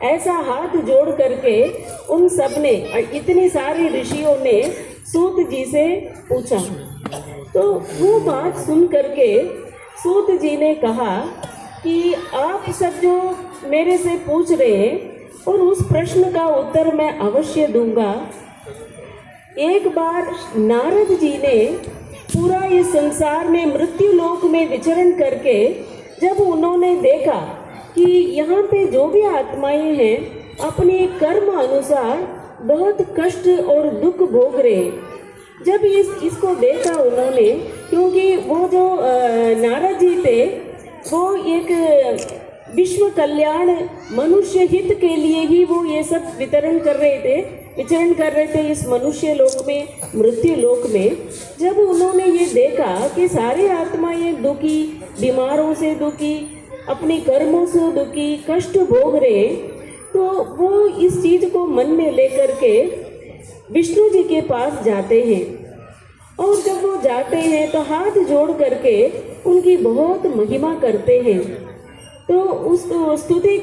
ऐसा हाथ जोड़ करके उन सब ने, इतने सारे ऋषियों ने सूत जी से पूछा। तो वो बात सुन करके सूत जी ने कहा कि आप सब जो मेरे से पूछ रहे हैं और उस प्रश्न का उत्तर मैं अवश्य दूंगा। एक बार नारद जी ने पूरा इस संसार में मृत्यु लोक में विचरण करके जब उन्होंने देखा कि यहाँ पे जो भी आत्माएं हैं अपने कर्म अनुसार बहुत कष्ट और दुख भोग रहे, जब इसको देखा उन्होंने, क्योंकि वो जो नारद जी थे वो एक विश्व कल्याण मनुष्य हित के लिए ही वो ये सब विचरण कर रहे थे इस मनुष्य लोक में, मृत्यु लोक में। जब उन्होंने ये देखा कि सारे आत्माएं दुखी, बीमारों से दुखी, अपने कर्मों से दुखी, कष्ट भोग रहे, तो वो इस चीज को मन में लेकर के विष्णु जी के पास जाते हैं। और जब वो जाते हैं तो हाथ जोड़ करके उनकी बहुत महिमा करते हैं। तो उस स्तुति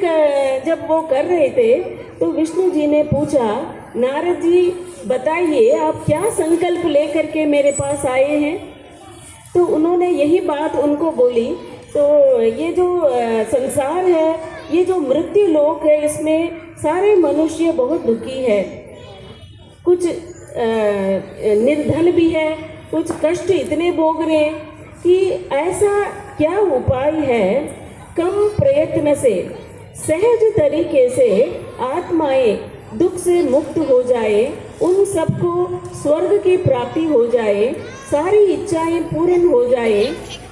जब वो कर रहे थे तो विष्णु जी ने पूछा, नारद जी बताइए आप क्या संकल्प लेकर के मेरे पास आए हैं। तो उन्होंने यही बात उनको बोली। तो ये जो संसार है, ये जो मृत्यु लोक है, इसमें सारे मनुष्य बहुत दुखी है, कुछ निर्धन भी है, कुछ कष्ट इतने भोग रहे कि ऐसा क्या उपाय है कम प्रयत्न से सहज तरीके से आत्माएं दुख से मुक्त हो जाए, उन सबको स्वर्ग की प्राप्ति हो जाए, सारी इच्छाएं पूर्ण हो जाए,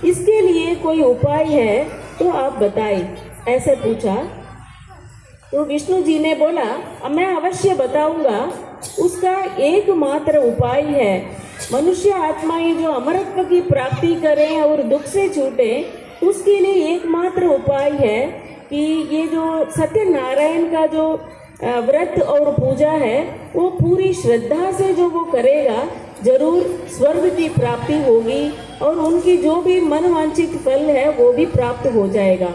इसके लिए कोई उपाय है तो आप बताएं, ऐसे पूछा। तो विष्णु जी ने बोला मैं अवश्य बताऊंगा। उसका एकमात्र उपाय है, मनुष्य आत्माएं जो अमरत्व की प्राप्ति करें और दुख से छूटे, उसके लिए एकमात्र उपाय है कि ये जो सत्यनारायण का जो व्रत और पूजा है वो पूरी श्रद्धा से जो वो करेगा, जरूर स्वर्ग की प्राप्ति होगी और उनकी जो भी मनवांछित फल है वो भी प्राप्त हो जाएगा।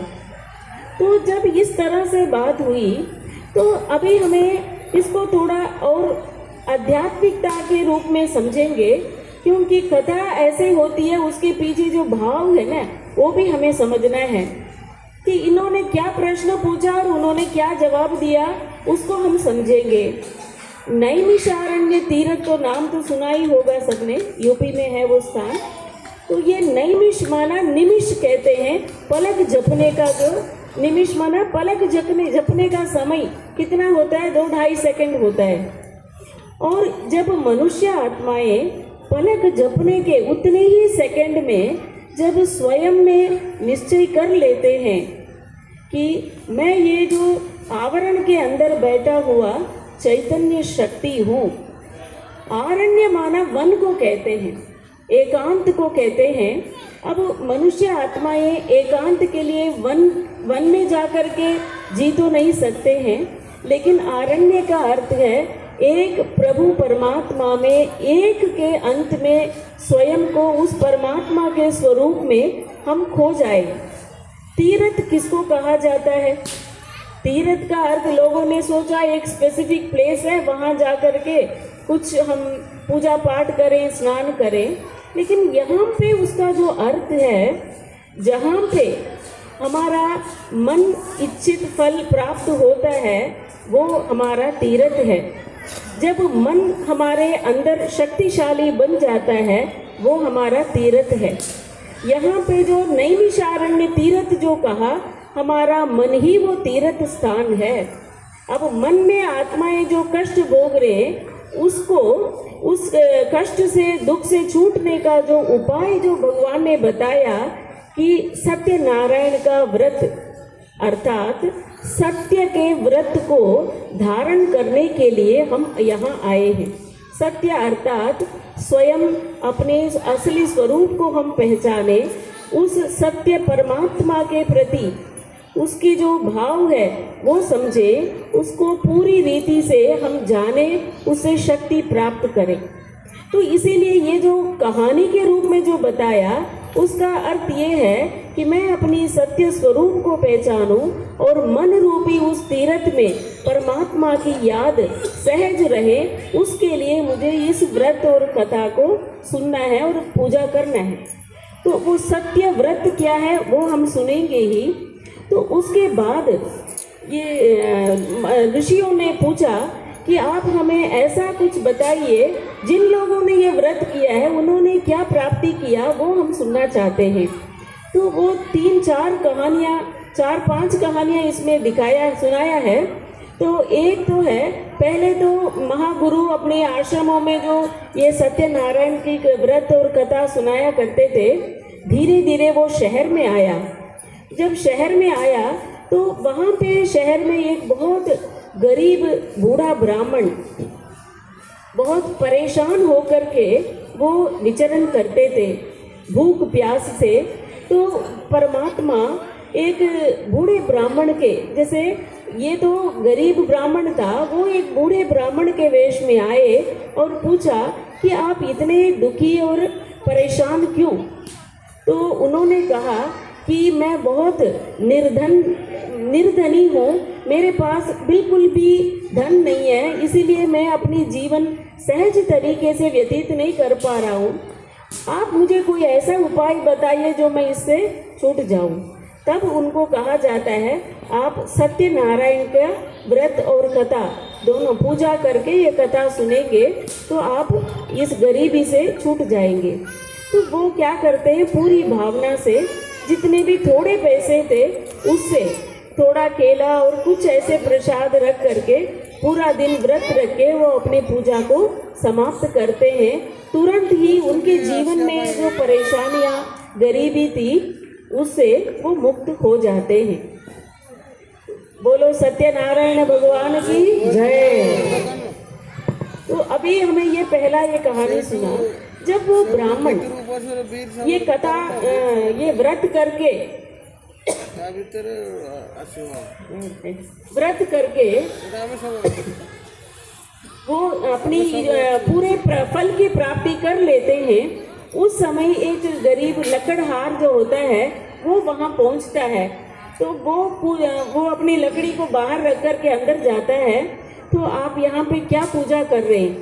तो जब इस तरह से बात हुई तो अभी हमें इसको थोड़ा और आध्यात्मिकता के रूप में समझेंगे, क्योंकि कथा ऐसे होती है, उसके पीछे जो भाव है ना वो भी हमें समझना है कि इन्होंने क्या प्रश्न पूछा और उन्होंने क्या जवाब दिया, उसको हम समझेंगे। नैमिषारण्य तीर्थ तो नाम तो सुना ही होगा सबने, यूपी में है वो स्थान। तो ये नैमिष माना निमिष कहते हैं, पलक जपने का, जो निमिष माना पलक जपने का समय कितना होता है, 2-2.5 सेकंड होता है। और जब मनुष्य आत्माएं पलक जपने के उतने ही सेकंड में जब स्वयं में निश्चय कर लेते हैं कि मैं ये जो आवरण के अंदर बैठा हुआ चैतन्य शक्ति हूँ, आरण्य माना वन को कहते हैं, एकांत को कहते हैं। अब मनुष्य आत्माएं एकांत के लिए वन में जाकर के जी तो नहीं सकते हैं, लेकिन आरण्य का अर्थ है एक प्रभु परमात्मा में, एक के अंत में स्वयं को उस परमात्मा के स्वरूप में हम खो जाए। तीर्थ किसको कहा जाता है? तीर्थ का अर्थ लोगों ने सोचा एक स्पेसिफिक प्लेस है, वहाँ जा कर के कुछ हम पूजा पाठ करें, स्नान करें, लेकिन यहाँ पे उसका जो अर्थ है, जहाँ पे हमारा मन इच्छित फल प्राप्त होता है वो हमारा तीर्थ है। जब मन हमारे अंदर शक्तिशाली बन जाता है वो हमारा तीर्थ है। यहाँ पे जो नैमिषारण्य तीर्थ जो कहा, हमारा मन ही वो तीर्थ स्थान है। अब मन में आत्माएं जो कष्ट भोग रहे, उसको उस कष्ट से, दुख से छूटने का जो उपाय जो भगवान ने बताया कि सत्यनारायण का व्रत, अर्थात सत्य के व्रत को धारण करने के लिए हम यहाँ आए हैं। सत्य अर्थात स्वयं अपने असली स्वरूप को हम पहचाने, उस सत्य परमात्मा के प्रति उसकी जो भाव है वो समझे, उसको पूरी रीति से हम जाने, उससे शक्ति प्राप्त करें। तो इसीलिए ये जो कहानी के रूप में जो बताया उसका अर्थ ये है कि मैं अपनी सत्य स्वरूप को पहचानूं और मन रूपी उस तीर्थ में परमात्मा की याद सहज रहे, उसके लिए मुझे इस व्रत और कथा को सुनना है और पूजा करना है। तो वो सत्य व्रत क्या है वो हम सुनेंगे ही। तो उसके बाद ये ऋषियों ने पूछा कि आप हमें ऐसा कुछ बताइए, जिन लोगों ने ये व्रत किया है उन्होंने क्या प्राप्ति किया, वो हम सुनना चाहते हैं। तो वो 3-4 कहानियाँ, 4-5 कहानियाँ इसमें सुनाया है। तो एक तो है, पहले तो महागुरु अपने आश्रमों में जो ये सत्यनारायण की व्रत और कथा सुनाया करते थे, धीरे धीरे वो शहर में आया। जब शहर में आया तो वहाँ पे शहर में एक बहुत गरीब बूढ़ा ब्राह्मण बहुत परेशान होकर के वो विचरण करते थे भूख प्यास से। तो परमात्मा एक बूढ़े ब्राह्मण के, जैसे ये तो गरीब ब्राह्मण था, वो एक बूढ़े ब्राह्मण के वेश में आए और पूछा कि आप इतने दुखी और परेशान क्यों। तो उन्होंने कहा कि मैं बहुत निर्धनी हूँ, मेरे पास बिल्कुल भी धन नहीं है, इसीलिए मैं अपनी जीवन सहज तरीके से व्यतीत नहीं कर पा रहा हूँ। आप मुझे कोई ऐसा उपाय बताइए जो मैं इससे छूट जाऊँ। तब उनको कहा जाता है आप सत्यनारायण का व्रत और कथा दोनों पूजा करके ये कथा सुनेंगे तो आप इस गरीबी से छूट जाएंगे। तो वो क्या करते हैं, पूरी भावना से जितने भी थोड़े पैसे थे उससे थोड़ा केला और कुछ ऐसे प्रसाद रख करके पूरा दिन व्रत रख के वो अपनी पूजा को समाप्त करते हैं। तुरंत ही उनके जीवन में जो परेशानियां गरीबी थी उससे वो मुक्त हो जाते हैं। बोलो सत्यनारायण भगवान की जय। तो अभी हमें ये पहला ये कहानी सुना, जब वो ब्राह्मण ये कथा ये व्रत करके वो अपनी पूरे फल की प्राप्ति कर लेते हैं। उस समय एक गरीब लकड़हार जो होता है वो वहाँ पहुँचता है। तो वो अपनी लकड़ी को बाहर रख कर के अंदर जाता है। तो आप यहाँ पे क्या पूजा कर रहे हैं?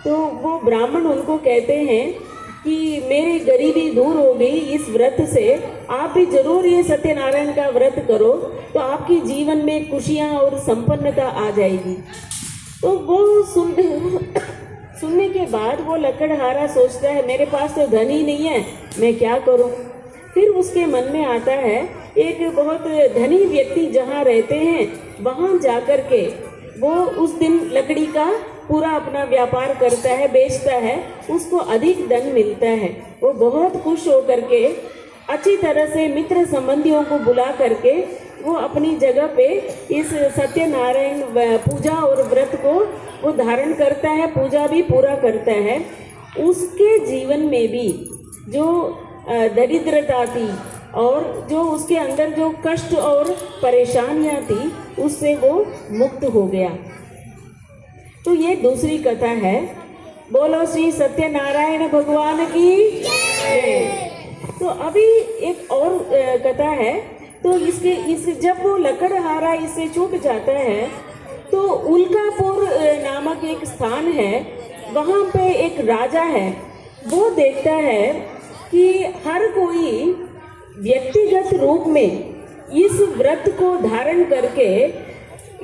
तो वो ब्राह्मण उनको कहते हैं कि मेरी गरीबी दूर हो गई इस व्रत से, आप भी जरूर ये सत्यनारायण का व्रत करो तो आपकी जीवन में खुशियाँ और संपन्नता आ जाएगी। तो वो सुनने के बाद वो लकड़हारा सोचता है मेरे पास तो धन ही नहीं है, मैं क्या करूं। फिर उसके मन में आता है एक बहुत धनी व्यक्ति जहाँ रहते हैं वहाँ जाकर के वो उस दिन लकड़ी का पूरा अपना व्यापार करता है, बेचता है, उसको अधिक धन मिलता है। वो बहुत खुश होकर के अच्छी तरह से मित्र संबंधियों को बुला करके वो अपनी जगह पे इस सत्यनारायण पूजा और व्रत को वो धारण करता है, पूजा भी पूरा करता है। उसके जीवन में भी जो दरिद्रता थी और जो उसके अंदर जो कष्ट और परेशानियां थी उससे वो मुक्त हो गया। तो ये दूसरी कथा है। बोलो श्री सत्यनारायण भगवान की जय। तो अभी एक और कथा है। तो इस जब वो लकड़हारा इससे छूट जाता है तो उल्कापुर नामक एक स्थान है, वहाँ पे एक राजा है। वो देखता है कि हर कोई व्यक्तिगत रूप में इस व्रत को धारण करके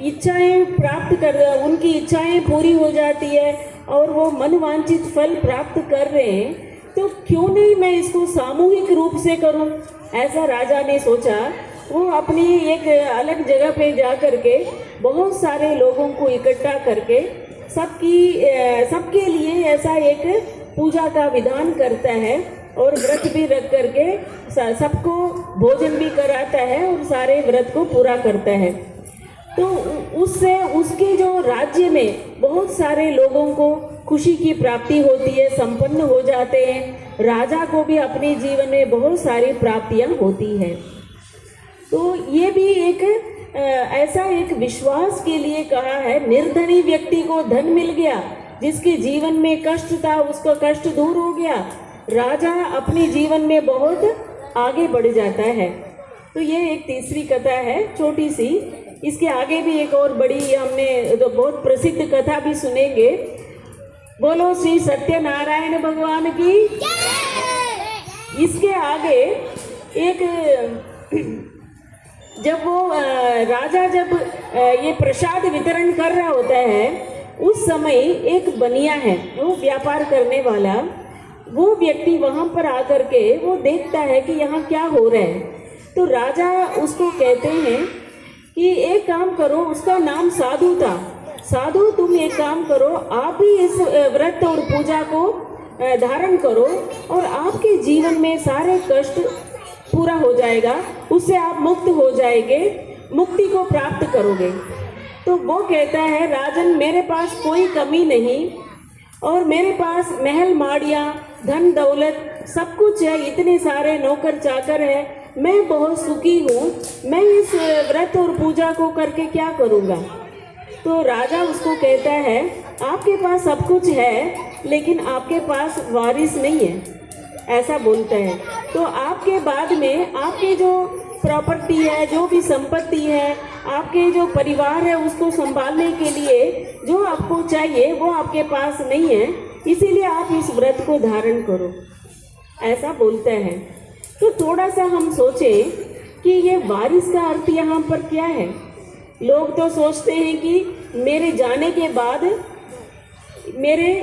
इच्छाएं प्राप्त कर, उनकी इच्छाएं पूरी हो जाती है और वो मनवांछित फल प्राप्त कर रहे हैं, तो क्यों नहीं मैं इसको सामूहिक रूप से करूं। ऐसा राजा ने सोचा। वो अपनी एक अलग जगह पे जा करके बहुत सारे लोगों को इकट्ठा करके सबके लिए ऐसा एक पूजा का विधान करता है और व्रत भी रख करके सबको भोजन भी कराता है और सारे व्रत को पूरा करता है। तो उससे उसके जो राज्य में बहुत सारे लोगों को खुशी की प्राप्ति होती है, संपन्न हो जाते हैं। राजा को भी अपने जीवन में बहुत सारी प्राप्तियां होती है। तो ये भी एक ऐसा एक विश्वास के लिए कहा है, निर्धनी व्यक्ति को धन मिल गया, जिसके जीवन में कष्ट था उसका कष्ट दूर हो गया, राजा अपने जीवन में बहुत आगे बढ़ जाता है। तो ये एक तीसरी कथा है छोटी सी। इसके आगे भी एक और बड़ी हमने तो बहुत प्रसिद्ध कथा भी सुनेंगे। बोलो श्री सत्यनारायण भगवान की। इसके आगे एक जब वो राजा जब ये प्रसाद वितरण कर रहा होता है उस समय एक बनिया है, वो व्यापार करने वाला, वो व्यक्ति वहाँ पर आकर के वो देखता है कि यहाँ क्या हो रहा है। तो राजा उसको कहते हैं कि एक काम करो, उसका नाम साधु था, साधु तुम एक काम करो, आप भी इस व्रत और पूजा को धारण करो और आपके जीवन में सारे कष्ट पूरा हो जाएगा, उससे आप मुक्त हो जाएंगे, मुक्ति को प्राप्त करोगे। तो वो कहता है राजन मेरे पास कोई कमी नहीं और मेरे पास महल माड़ियाँ धन दौलत सब कुछ है, इतने सारे नौकर चाकर है, मैं बहुत सुखी हूँ, मैं इस व्रत और पूजा को करके क्या करूँगा। तो राजा उसको कहता है आपके पास सब कुछ है लेकिन आपके पास वारिस नहीं है, ऐसा बोलता है। तो आपके बाद में आपके जो प्रॉपर्टी है, जो भी संपत्ति है, आपके जो परिवार है उसको संभालने के लिए जो आपको चाहिए वो आपके पास नहीं है, इसीलिए आप इस व्रत को धारण करो, ऐसा बोलता है। तो थोड़ा सा हम सोचें कि ये वारिस का अर्थ यहाँ पर क्या है। लोग तो सोचते हैं कि मेरे जाने के बाद मेरे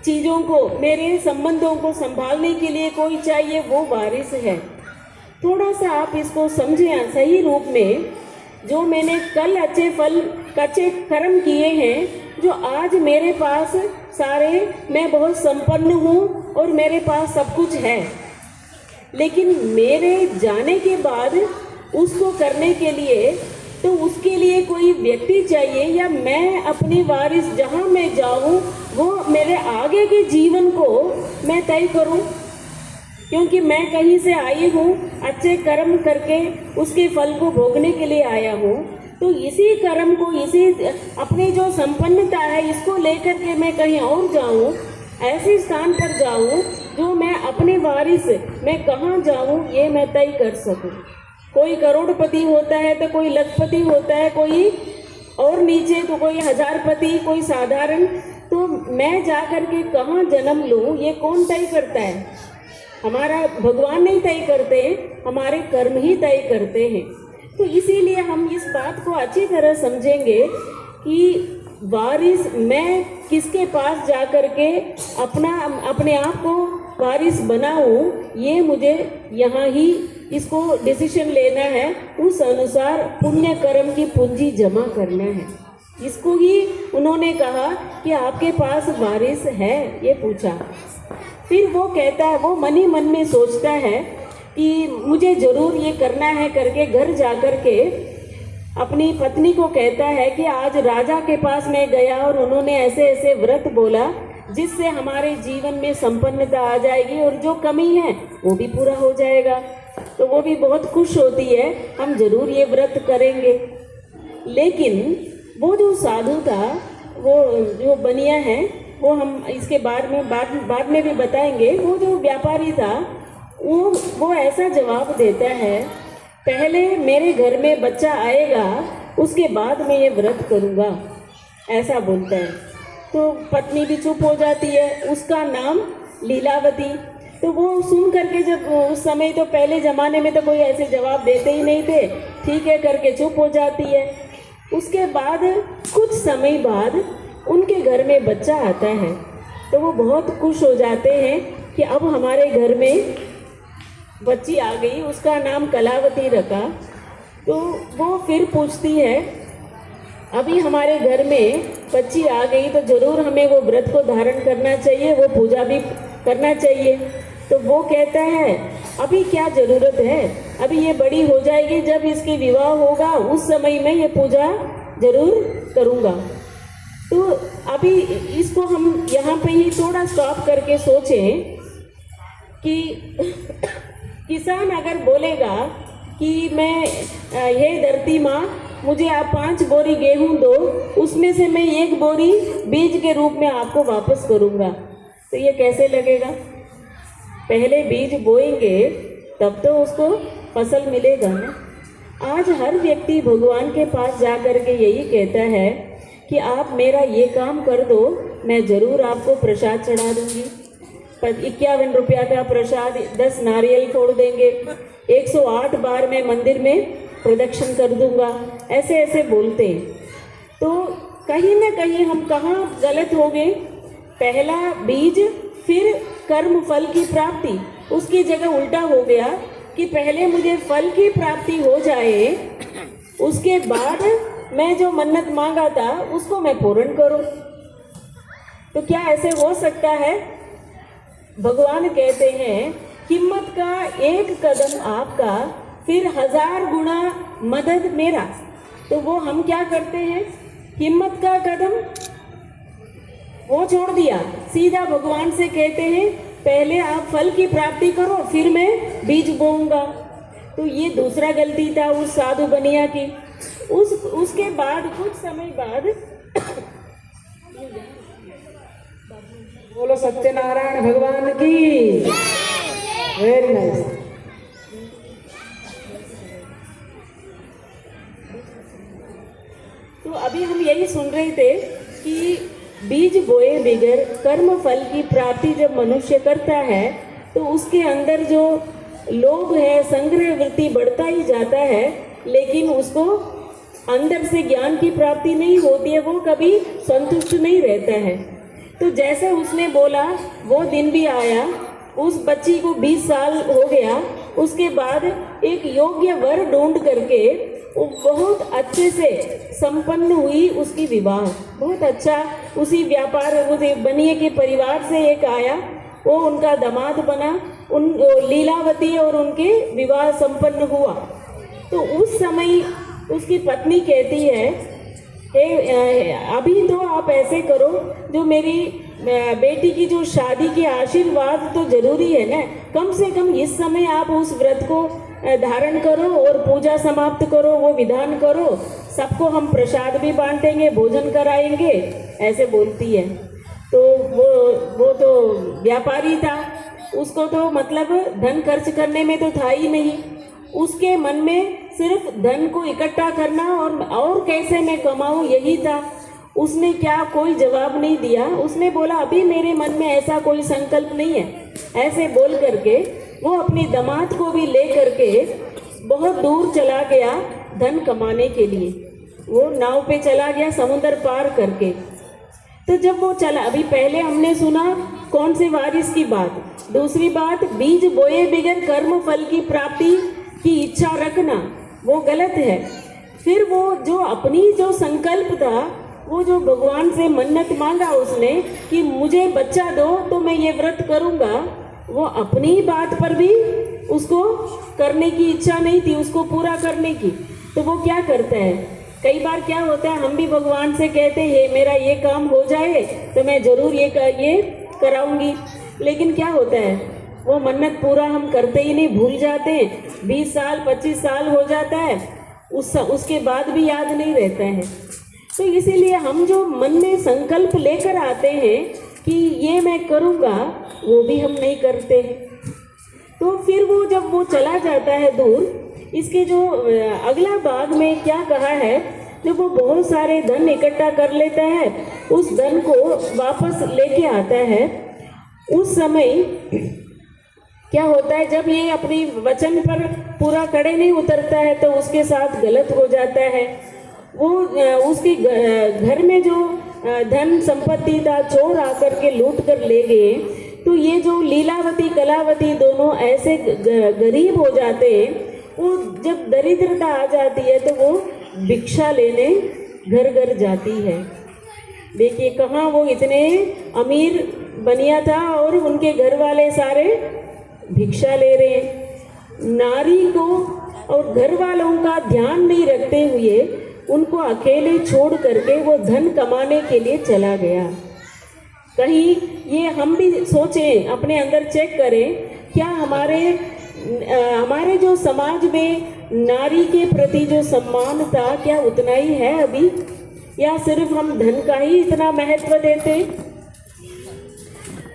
चीज़ों को, मेरे संबंधों को संभालने के लिए कोई चाहिए, वो वारिस है। थोड़ा सा आप इसको समझें सही रूप में। जो मैंने कल अच्छे कर्म किए हैं, जो आज मेरे पास सारे, मैं बहुत संपन्न हूँ और मेरे पास सब कुछ है, लेकिन मेरे जाने के बाद उसको करने के लिए तो उसके लिए कोई व्यक्ति चाहिए, या मैं अपने वारिस जहाँ मैं जाऊँ वो मेरे आगे के जीवन को मैं तय करूँ, क्योंकि मैं कहीं से आई हूँ, अच्छे कर्म करके उसके फल को भोगने के लिए आया हूँ। तो इसी कर्म को, इसी अपनी जो संपन्नता है इसको लेकर के मैं कहीं और जाऊँ, ऐसे स्थान पर जाऊँ जो मैं अपने वारिस, मैं कहाँ जाऊँ ये मैं तय कर सकूँ। कोई करोड़पति होता है तो कोई लखपति होता है, कोई और नीचे तो कोई हजारपति, कोई साधारण। तो मैं जा कर के कहाँ जन्म लूँ ये कौन तय करता है? हमारा भगवान नहीं तय करते हैं, हमारे कर्म ही तय करते हैं। तो इसीलिए हम इस बात को अच्छी तरह समझेंगे कि वारिस मैं किसके पास जा कर के अपने आप को वारिस बनाऊं, ये मुझे यहाँ ही इसको डिसीजन लेना है, उस अनुसार पुण्य कर्म की पूंजी जमा करना है। इसको ही उन्होंने कहा कि आपके पास वारिस है, ये पूछा। फिर वो कहता है, वो मन ही मन में सोचता है कि मुझे ज़रूर ये करना है करके घर जा कर के अपनी पत्नी को कहता है कि आज राजा के पास मैं गया और उन्होंने ऐसे ऐसे व्रत बोला जिससे हमारे जीवन में संपन्नता आ जाएगी और जो कमी है वो भी पूरा हो जाएगा। तो वो भी बहुत खुश होती है, हम जरूर ये व्रत करेंगे। लेकिन वो जो साधु था, वो जो बनिया है, वो हम इसके बाद में भी बताएंगे। वो जो व्यापारी था वो ऐसा जवाब देता है, पहले मेरे घर में बच्चा आएगा उसके बाद मैं ये व्रत करूँगा, ऐसा बोलता है। तो पत्नी भी चुप हो जाती है, उसका नाम लीलावती। तो वो सुन करके, जब उस समय तो पहले ज़माने में तो कोई ऐसे जवाब देते ही नहीं थे, ठीक है करके चुप हो जाती है। उसके बाद कुछ समय बाद उनके घर में बच्चा आता है, तो वो बहुत खुश हो जाते हैं कि अब हमारे घर में बच्ची आ गई, उसका नाम कलावती रखा। तो वो फिर पूछती है, अभी हमारे घर में बच्ची आ गई तो ज़रूर हमें वो व्रत को धारण करना चाहिए, वो पूजा भी करना चाहिए। तो वो कहता है अभी क्या ज़रूरत है, अभी ये बड़ी हो जाएगी, जब इसकी विवाह होगा उस समय में ये पूजा ज़रूर करूँगा। तो अभी इसको हम यहाँ पे ही थोड़ा स्टॉप करके सोचें कि किसान अगर बोलेगा कि मैं हे धरती माँ मुझे आप 5 बोरी गेहूं दो, उसमें से मैं 1 बोरी बीज के रूप में आपको वापस करूँगा। तो ये कैसे लगेगा? पहले बीज बोएंगे तब तो उसको फसल मिलेगा ना। आज हर व्यक्ति भगवान के पास जा कर के यही कहता है कि आप मेरा ये काम कर दो, मैं ज़रूर आपको प्रसाद चढ़ा दूंगी। 51 रुपया का प्रसाद, 10 नारियल फोड़ देंगे, 108 बार मैं मंदिर में प्रदक्षिण कर दूंगा, ऐसे ऐसे बोलते हैं। तो कहीं ना कहीं हम कहाँ गलत हो गए? पहला बीज फिर कर्म फल की प्राप्ति, उसकी जगह उल्टा हो गया कि पहले मुझे फल की प्राप्ति हो जाए, उसके बाद मैं जो मन्नत मांगा था उसको मैं पूर्ण करूं। तो क्या ऐसे हो सकता है? भगवान कहते हैं हिम्मत का एक कदम आपका, फिर 1000 गुना मदद मेरा। तो वो हम क्या करते हैं? हिम्मत का कदम वो छोड़ दिया, सीधा भगवान से कहते हैं पहले आप फल की प्राप्ति करो, फिर मैं बीज बोऊंगा। तो ये दूसरा गलती था उस साधु बनिया की। उसके बाद कुछ समय बाद बोलो सत्यनारायण भगवान की। Very nice. तो अभी हम यही सुन रहे थे कि बीज बोए बगैर कर्म फल की प्राप्ति जब मनुष्य करता है तो उसके अंदर जो लोभ है, संग्रह वृत्ति बढ़ता ही जाता है, लेकिन उसको अंदर से ज्ञान की प्राप्ति नहीं होती है, वो कभी संतुष्ट नहीं रहता है। तो जैसे उसने बोला वो दिन भी आया, उस बच्ची को 20 साल हो गया, उसके बाद एक योग्य वर ढूंढ करके वो बहुत अच्छे से संपन्न हुई उसकी विवाह। बहुत अच्छा, उसी व्यापार उसी बनिए के परिवार से एक आया, वो उनका दामाद बना, उन लीलावती और उनके विवाह संपन्न हुआ। तो उस समय उसकी पत्नी कहती है अभी तो आप ऐसे करो, जो मेरी बेटी की जो शादी के आशीर्वाद तो जरूरी है ना, कम से कम इस समय आप उस व्रत को धारण करो और पूजा समाप्त करो, वो विधान करो, सबको हम प्रसाद भी बांटेंगे, भोजन कराएंगे, ऐसे बोलती है। तो वो तो व्यापारी था, उसको तो मतलब धन खर्च करने में तो था ही नहीं, उसके मन में सिर्फ धन को इकट्ठा करना और कैसे मैं कमाऊं यही था। उसने क्या कोई जवाब नहीं दिया। उसने बोला अभी मेरे मन में ऐसा कोई संकल्प नहीं है। ऐसे बोल करके वो अपनी दामाद को भी ले करके बहुत दूर चला गया धन कमाने के लिए। वो नाव पे चला गया समुद्र पार करके। तो जब वो चला, अभी पहले हमने सुना कौन से वारिस की बात, दूसरी बात बीज बोए बगैर कर्म फल की प्राप्ति की इच्छा रखना, वो गलत है। फिर वो जो अपनी जो संकल्प था, वो जो भगवान से मन्नत मांगा उसने कि मुझे बच्चा दो तो मैं ये व्रत करूँगा, वो अपनी बात पर भी उसको करने की इच्छा नहीं थी, उसको पूरा करने की। तो वो क्या करता है, कई बार क्या होता है, हम भी भगवान से कहते हैं मेरा ये काम हो जाए तो मैं ज़रूर ये कराऊंगी, लेकिन क्या होता है वो मन्नत पूरा हम करते ही नहीं, भूल जाते हैं। 20 साल 25 साल हो जाता है, उसके बाद भी याद नहीं रहता है। तो इसीलिए हम जो मन में संकल्प लेकर आते हैं कि ये मैं करूँगा, वो भी हम नहीं करते हैं। तो फिर वो जब वो चला जाता है दूर, इसके जो अगला भाग में क्या कहा है, जब वो बहुत सारे धन इकट्ठा कर लेता है, उस धन को वापस लेके आता है, उस समय क्या होता है, जब ये अपनी वचन पर पूरा खड़े नहीं उतरता है तो उसके साथ गलत हो जाता है। वो उसके घर में जो धन संपत्ति था चोर आकर के लूट कर ले गए। तो ये जो लीलावती कलावती दोनों ऐसे गरीब हो जाते हैं, वो जब दरिद्रता आ जाती है तो वो भिक्षा लेने घर घर जाती है। देखिए कहाँ वो इतने अमीर बनिया था और उनके घर वाले सारे भिक्षा ले रहे हैं। नारी को और घर वालों का ध्यान नहीं रखते हुए उनको अकेले छोड़ करके वो धन कमाने के लिए चला गया। कहीं ये हम भी सोचें, अपने अंदर चेक करें, क्या हमारे जो समाज में नारी के प्रति जो सम्मान था क्या उतना ही है अभी, या सिर्फ हम धन का ही इतना महत्व देते?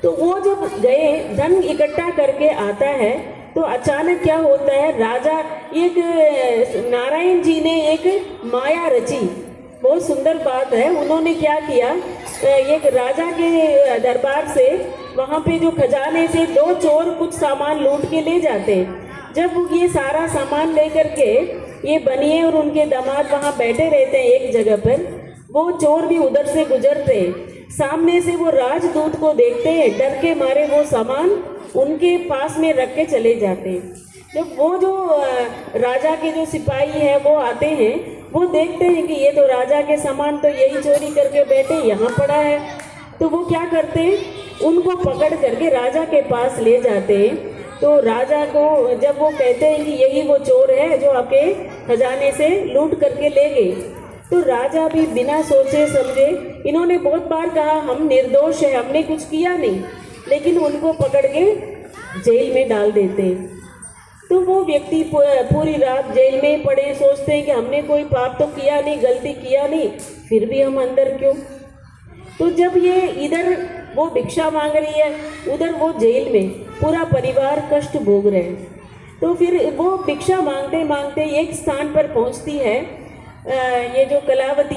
तो वो जब गए धन इकट्ठा करके आता है तो अचानक क्या होता है, राजा एक नारायण जी ने एक माया रची। बहुत सुंदर बात है, उन्होंने क्या किया, एक राजा के दरबार से वहाँ पे जो खजाने से दो चोर कुछ सामान लूट के ले जाते। जब ये सारा सामान लेकर के ये बनिए और उनके दामाद वहाँ बैठे रहते हैं एक जगह पर, वो चोर भी उधर से गुजरते, सामने से वो राजदूत को देखते हैं, डर के मारे वो सामान उनके पास में रख के चले जाते हैं। जब वो जो राजा के जो सिपाही है वो आते हैं, वो देखते हैं कि ये तो राजा के सामान तो यही चोरी करके बैठे यहाँ पड़ा है, तो वो क्या करते हैं, उनको पकड़ करके राजा के पास ले जाते हैं। तो राजा को जब वो कहते हैं कि यही वो चोर है जो आपके खजाने से लूट करके ले गए, तो राजा भी बिना सोचे समझे, इन्होंने बहुत बार कहा हम निर्दोष है, हमने कुछ किया नहीं, लेकिन उनको पकड़ के जेल में डाल देते हैं। तो वो व्यक्ति पूरी रात जेल में पड़े, सोचते हैं कि हमने कोई पाप तो किया नहीं, गलती किया नहीं, फिर भी हम अंदर क्यों। तो जब ये इधर वो भिक्षा मांग रही है, उधर वो जेल में पूरा परिवार कष्ट भोग रहे हैं, तो फिर वो भिक्षा मांगते मांगते एक स्थान पर पहुंचती है। ये जो कलावती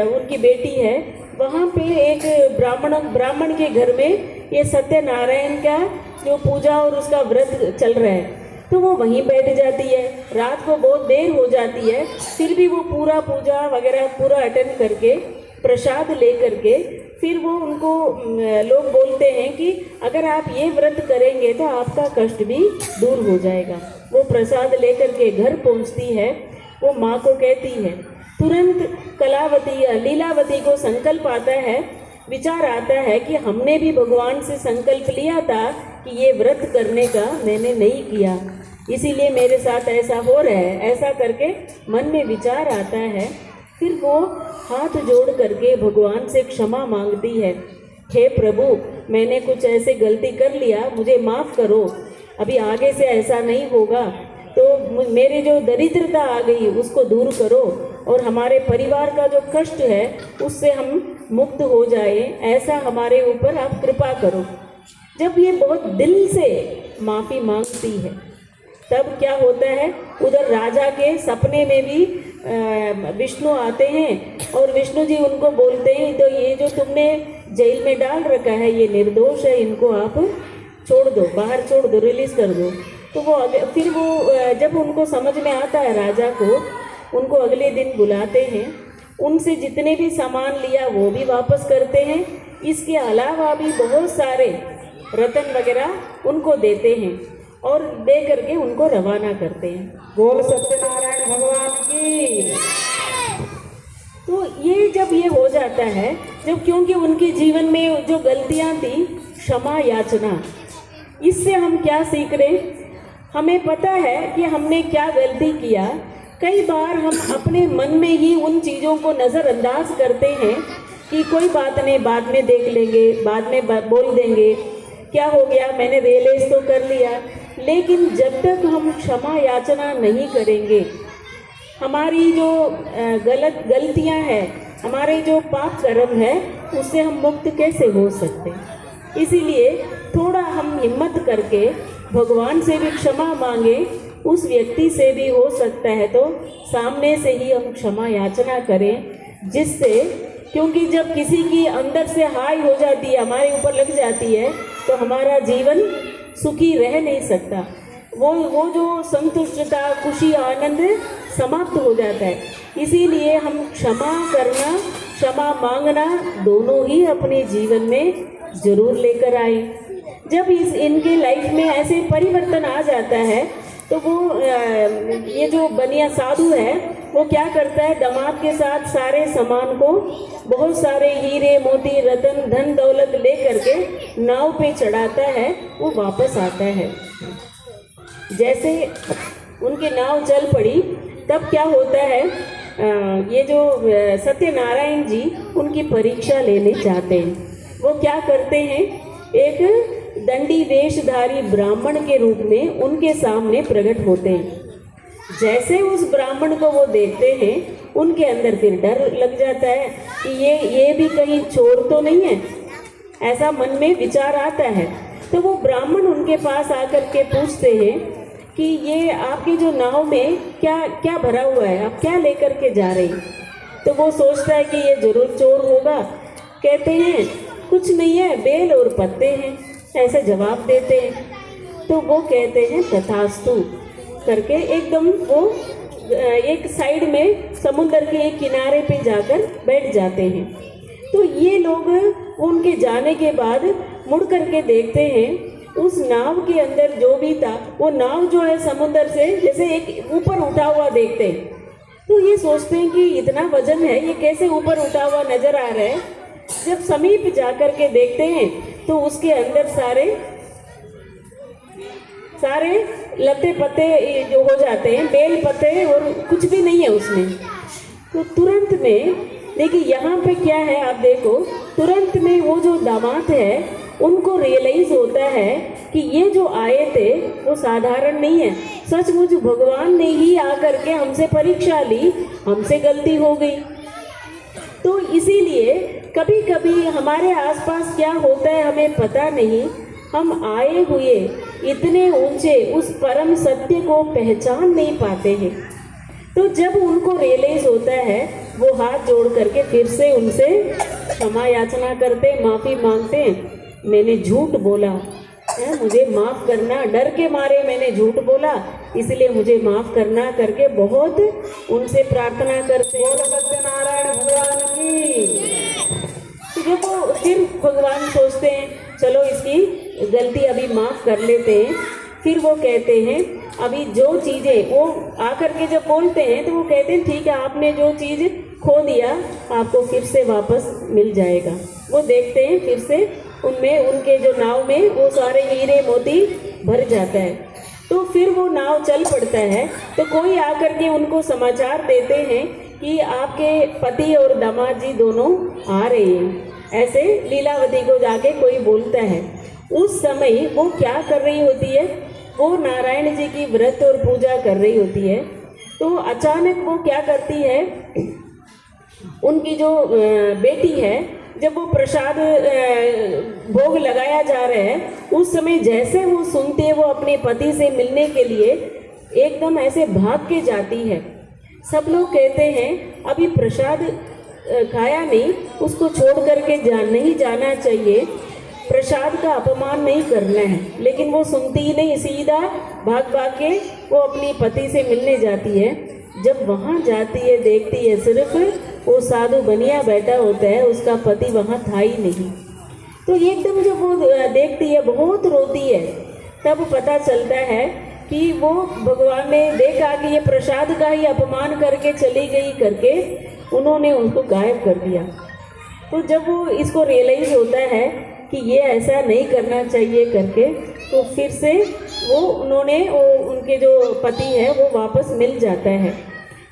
उनकी बेटी है, वहाँ पे एक ब्राह्मण के घर में ये सत्यनारायण का जो पूजा और उसका व्रत चल रहा है, तो वो वहीं बैठ जाती है। रात को बहुत देर हो जाती है, फिर भी वो पूरा पूजा वगैरह पूरा अटेंड करके प्रसाद ले करके फिर वो उनको लोग बोलते हैं कि अगर आप ये व्रत करेंगे तो आपका कष्ट भी दूर हो जाएगा। वो प्रसाद लेकर के घर पहुंचती है, वो माँ को कहती है, तुरंत कलावती लीलावती को संकल्प आता है, विचार आता है कि हमने भी भगवान से संकल्प लिया था कि ये व्रत करने का मैंने नहीं किया, इसीलिए मेरे साथ ऐसा हो रहा है। ऐसा करके मन में विचार आता है, फिर वो हाथ जोड़ करके भगवान से क्षमा मांगती है, हे प्रभु मैंने कुछ ऐसे गलती कर लिया, मुझे माफ़ करो, अभी आगे से ऐसा नहीं होगा, तो मेरे जो दरिद्रता आ गई उसको दूर करो और हमारे परिवार का जो कष्ट है उससे हम मुक्त हो जाए, ऐसा हमारे ऊपर आप कृपा करो। जब ये बहुत दिल से माफ़ी मांगती है, तब क्या होता है, उधर राजा के सपने में भी विष्णु आते हैं और विष्णु जी उनको बोलते हैं, तो ये जो तुमने जेल में डाल रखा है ये निर्दोष है, इनको आप छोड़ दो, बाहर छोड़ दो, रिलीज कर दो। तो वो फिर वो जब उनको समझ में आता है राजा को, उनको अगले दिन बुलाते हैं, उनसे जितने भी सामान लिया वो भी वापस करते हैं, इसके अलावा भी बहुत सारे रतन वगैरह उनको देते हैं और दे करके उनको रवाना करते हैं। बोल सत्यनारायण भगवान की। तो ये जब ये हो जाता है, जब क्योंकि उनके जीवन में जो गलतियां थी, क्षमा याचना, इससे हम क्या सीख रहे, हमें पता है कि हमने क्या गलती किया। कई बार हम अपने मन में ही उन चीज़ों को नज़रअंदाज करते हैं कि कोई बात नहीं, बाद में देख लेंगे, बाद में बोल देंगे, क्या हो गया, मैंने रियलाइज तो कर लिया। लेकिन जब तक हम क्षमा याचना नहीं करेंगे, हमारी जो गलतियां हैं, हमारे जो पाप कर्म है, उससे हम मुक्त कैसे हो सकते। इसीलिए थोड़ा हम हिम्मत करके भगवान से भी क्षमा मांगे, उस व्यक्ति से भी हो सकता है तो सामने से ही हम क्षमा याचना करें, जिससे, क्योंकि जब किसी की अंदर से हाय हो जाती है, हमारे ऊपर लग जाती है, तो हमारा जीवन सुखी रह नहीं सकता। वो जो संतुष्टता, खुशी, आनंद समाप्त हो जाता है। इसीलिए हम क्षमा करना, क्षमा मांगना दोनों ही अपने जीवन में जरूर लेकर आए। जब इनके लाइफ में ऐसे परिवर्तन आ जाता है, तो वो ये जो बनिया साधु है, वो क्या करता है, दामाद के साथ सारे सामान को, बहुत सारे हीरे मोती रतन धन दौलत ले करके नाव पे चढ़ाता है, वो वापस आता है। जैसे उनकी नाव चल पड़ी, तब क्या होता है, ये जो सत्यनारायण जी उनकी परीक्षा लेने जाते हैं। वो क्या करते हैं, एक दंडी वेशधारी ब्राह्मण के रूप में उनके सामने प्रकट होते हैं। जैसे उस ब्राह्मण को वो देखते हैं उनके अंदर फिर डर लग जाता है कि ये भी कहीं चोर तो नहीं है, ऐसा मन में विचार आता है। तो वो ब्राह्मण उनके पास आकर के पूछते हैं कि ये आपकी जो नाव में क्या क्या भरा हुआ है, आप क्या लेकर के जा रहे हैं? तो वो सोचता है कि ये जरूर चोर होगा। कहते हैं कुछ नहीं है, बेल और पत्ते हैं, ऐसे जवाब देते हैं। तो वो कहते हैं तथास्तु करके एकदम वो एक साइड में समुद्र के एक किनारे पे जाकर बैठ जाते हैं। तो ये लोग उनके जाने के बाद मुड़ करके देखते हैं उस नाव के अंदर जो भी था वो नाव जो है समुद्र से जैसे एक ऊपर उठा हुआ देखते हैं। तो ये सोचते हैं कि इतना वजन है, ये कैसे ऊपर उठा हुआ नजर आ रहा है। जब समीप जाकर के देखते हैं तो उसके अंदर सारे लते पत्ते जो हो जाते हैं, बेल पत्ते और कुछ भी नहीं है उसमें। तो तुरंत में देखिए यहाँ पे क्या है, आप देखो तुरंत में वो जो दामाद है उनको रियलाइज होता है कि ये जो आए थे वो साधारण नहीं है, सचमुच भगवान ने ही आकर के हमसे परीक्षा ली, हमसे गलती हो गई। तो इसीलिए कभी कभी हमारे आसपास क्या होता है हमें पता नहीं, हम आए हुए इतने ऊंचे उस परम सत्य को पहचान नहीं पाते हैं। तो जब उनको रियलाइज होता है वो हाथ जोड़ करके फिर से उनसे क्षमा याचना करते, माफ़ी मांगते, मैंने झूठ बोला है, मुझे माफ़ करना, डर के मारे मैंने झूठ बोला इसलिए मुझे माफ़ करना करके बहुत उनसे प्रार्थना करते। सत्यनारायण भगवान की। जब वो फिर भगवान सोचते हैं चलो इसकी गलती अभी माफ़ कर लेते हैं, फिर वो कहते हैं अभी जो चीज़ें वो आकर के जब बोलते हैं तो वो कहते हैं ठीक है, आपने जो चीज़ खो दिया आपको फिर से वापस मिल जाएगा। वो देखते हैं फिर से उनमें उनके जो नाव में वो सारे हीरे मोती भर जाता है। तो फिर वो नाव चल पड़ता है। तो कोई आकर के उनको समाचार देते हैं कि आपके पति और दामाद जी दोनों आ रहे हैं, ऐसे लीलावती को जाके कोई बोलता है। उस समय वो क्या कर रही होती है, वो नारायण जी की व्रत और पूजा कर रही होती है। तो अचानक वो क्या करती है, उनकी जो बेटी है जब वो प्रसाद भोग लगाया जा रहा है उस समय जैसे वो सुनती है वो अपने पति से मिलने के लिए एकदम ऐसे भाग के जाती है। सब लोग कहते हैं अभी प्रसाद खाया नहीं, उसको छोड़ करके नहीं जाना चाहिए, प्रसाद का अपमान नहीं करना है। लेकिन वो सुनती ही नहीं, सीधा भाग भाग के वो अपनी पति से मिलने जाती है। जब वहाँ जाती है देखती है सिर्फ वो साधु बनिया बैठा होता है, उसका पति वहाँ था ही नहीं। तो एकदम जब वो देखती है बहुत रोती है। तब पता चलता है कि वो भगवान ने देखा कि ये प्रसाद का ही अपमान करके चली गई करके उन्होंने उनको गायब कर दिया। तो जब वो इसको रियलाइज होता है कि ये ऐसा नहीं करना चाहिए करके, तो फिर से वो उनके जो पति है वो वापस मिल जाता है।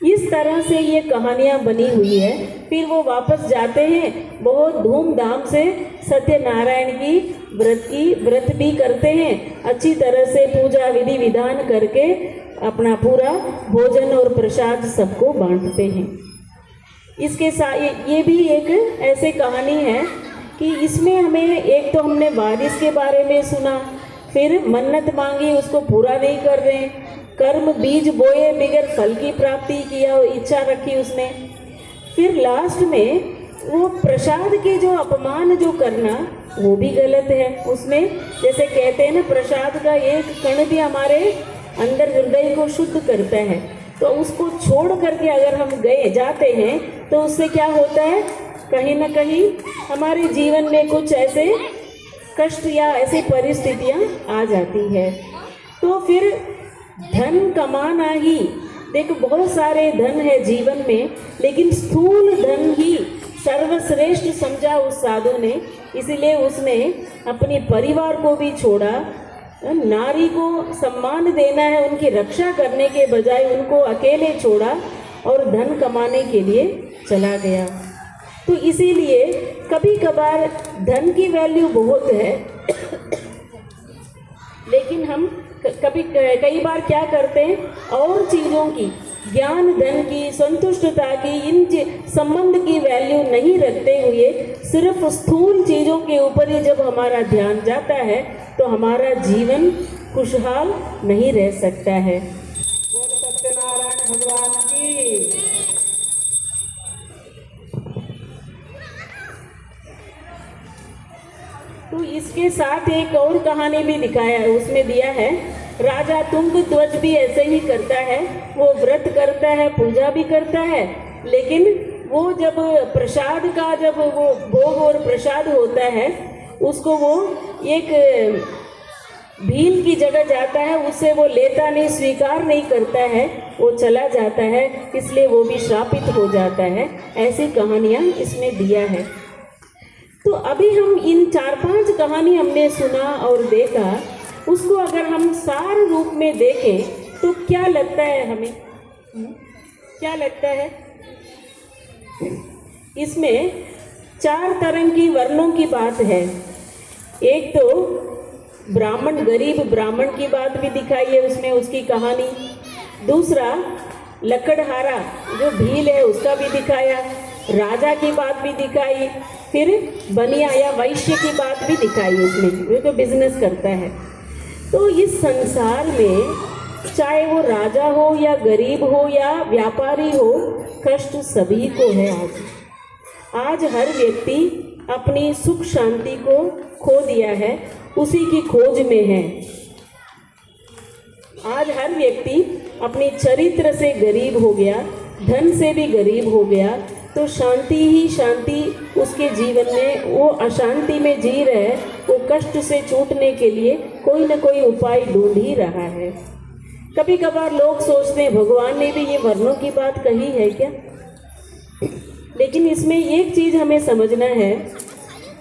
इस तरह से ये कहानियाँ बनी हुई है। फिर वो वापस जाते हैं, बहुत धूमधाम से सत्यनारायण की व्रत भी करते हैं, अच्छी तरह से पूजा विधि विधान करके अपना पूरा भोजन और प्रसाद सबको बांटते हैं। इसके साथ ये भी एक ऐसे कहानी है कि इसमें हमें एक तो हमने बारिश के बारे में सुना, फिर मन्नत मांगी उसको पूरा नहीं कर रहे, कर्म बीज बोए बिगर फल की प्राप्ति किया इच्छा रखी उसने, फिर लास्ट में वो प्रसाद के जो अपमान जो करना वो भी गलत है उसमें। जैसे कहते हैं ना, प्रसाद का एक कण भी हमारे अंदर हृदय को शुद्ध करता है, तो उसको छोड़ करके अगर हम जाते हैं तो उससे क्या होता है, कहीं ना कहीं हमारे जीवन में कुछ ऐसे कष्ट या ऐसी परिस्थितियां आ जाती है। तो फिर धन कमाना ही, देखो बहुत सारे धन है जीवन में, लेकिन स्थूल धन ही सर्वश्रेष्ठ समझा उस साधु ने, इसलिए उसने अपने परिवार को भी छोड़ा। नारी को सम्मान देना है, उनकी रक्षा करने के बजाय उनको अकेले छोड़ा और धन कमाने के लिए चला गया। तो इसीलिए कभी कभार धन की वैल्यू बहुत है, लेकिन हम कई बार क्या करते हैं, और चीज़ों की, ज्ञान धन की, संतुष्टता की, इन संबंध की वैल्यू नहीं रखते हुए सिर्फ स्थूल चीज़ों के ऊपर ही जब हमारा ध्यान जाता है तो हमारा जीवन खुशहाल नहीं रह सकता है। बोल सत्यनारायण भगवान की। तो इसके साथ एक और कहानी भी दिखाया है, उसमें दिया है, राजा तुंगध्वज भी ऐसे ही करता है। वो व्रत करता है, पूजा भी करता है, लेकिन वो जब प्रसाद का, जब वो भोग और प्रसाद होता है, उसको वो एक भील की जगह जाता है, उससे वो लेता नहीं, स्वीकार नहीं करता है, वो चला जाता है, इसलिए वो भी श्रापित हो जाता है। ऐसी कहानियाँ इसमें दिया है। तो अभी हम इन 4-5 कहानी हमने सुना और देखा, उसको अगर हम सार रूप में देखें तो क्या लगता है हमें? क्या लगता है? इसमें 4 तरह की वर्णों की बात है। एक तो ब्राह्मण, गरीब ब्राह्मण की बात भी दिखाई है उसमें, उसकी कहानी। दूसरा लकड़हारा जो भील है उसका भी दिखाया, राजा की बात भी दिखाई, फिर बनिया या वैश्य की बात भी दिखाई उसमें, वो तो बिजनेस करता है। तो इस संसार में चाहे वो राजा हो या गरीब हो या व्यापारी हो, कष्ट सभी को है। आज हर व्यक्ति अपनी सुख शांति को खो दिया है, उसी की खोज में है। आज हर व्यक्ति अपने चरित्र से गरीब हो गया, धन से भी गरीब हो गया, तो शांति ही शांति उसके जीवन में, वो अशांति में जी रहे, वो कष्ट से छूटने के लिए कोई न कोई उपाय ढूंढ ही रहा है। कभी कभार लोग सोचते हैं भगवान ने भी ये वर्णों की बात कही है क्या? लेकिन इसमें एक चीज हमें समझना है,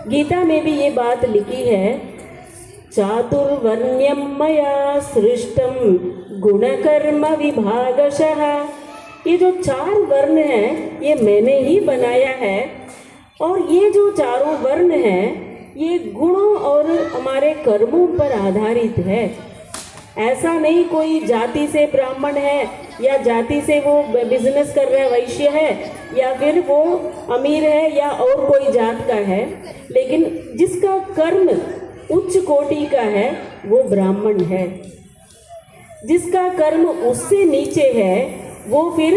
गीता में भी ये बात लिखी है, चातुर्वर्ण्यम मया सृष्टम गुणकर्म विभागशः। ये जो 4 वर्ण हैं ये मैंने ही बनाया है, और ये जो चारों वर्ण हैं ये गुणों और हमारे कर्मों पर आधारित है। ऐसा नहीं कोई जाति से ब्राह्मण है या जाति से वो बिजनेस कर रहा है, वैश्य है, या फिर वो अमीर है या और कोई जात का है, लेकिन जिसका कर्म उच्च कोटि का है वो ब्राह्मण है। जिसका कर्म उससे नीचे है वो फिर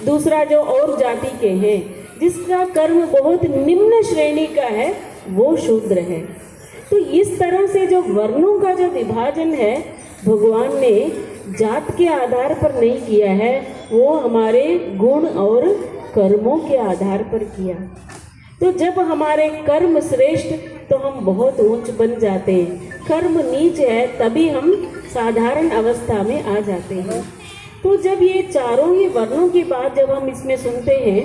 दूसरा जो और जाति के हैं। जिसका कर्म बहुत निम्न श्रेणी का है वो शूद्र है। तो इस तरह से जो वर्णों का जो विभाजन है भगवान ने जात के आधार पर नहीं किया है, वो हमारे गुण और कर्मों के आधार पर किया। तो जब हमारे कर्म श्रेष्ठ तो हम बहुत ऊंच बन जाते हैं, कर्म नीच है तभी हम साधारण अवस्था में आ जाते हैं। तो जब ये चारों ही वर्णों की बात जब हम इसमें सुनते हैं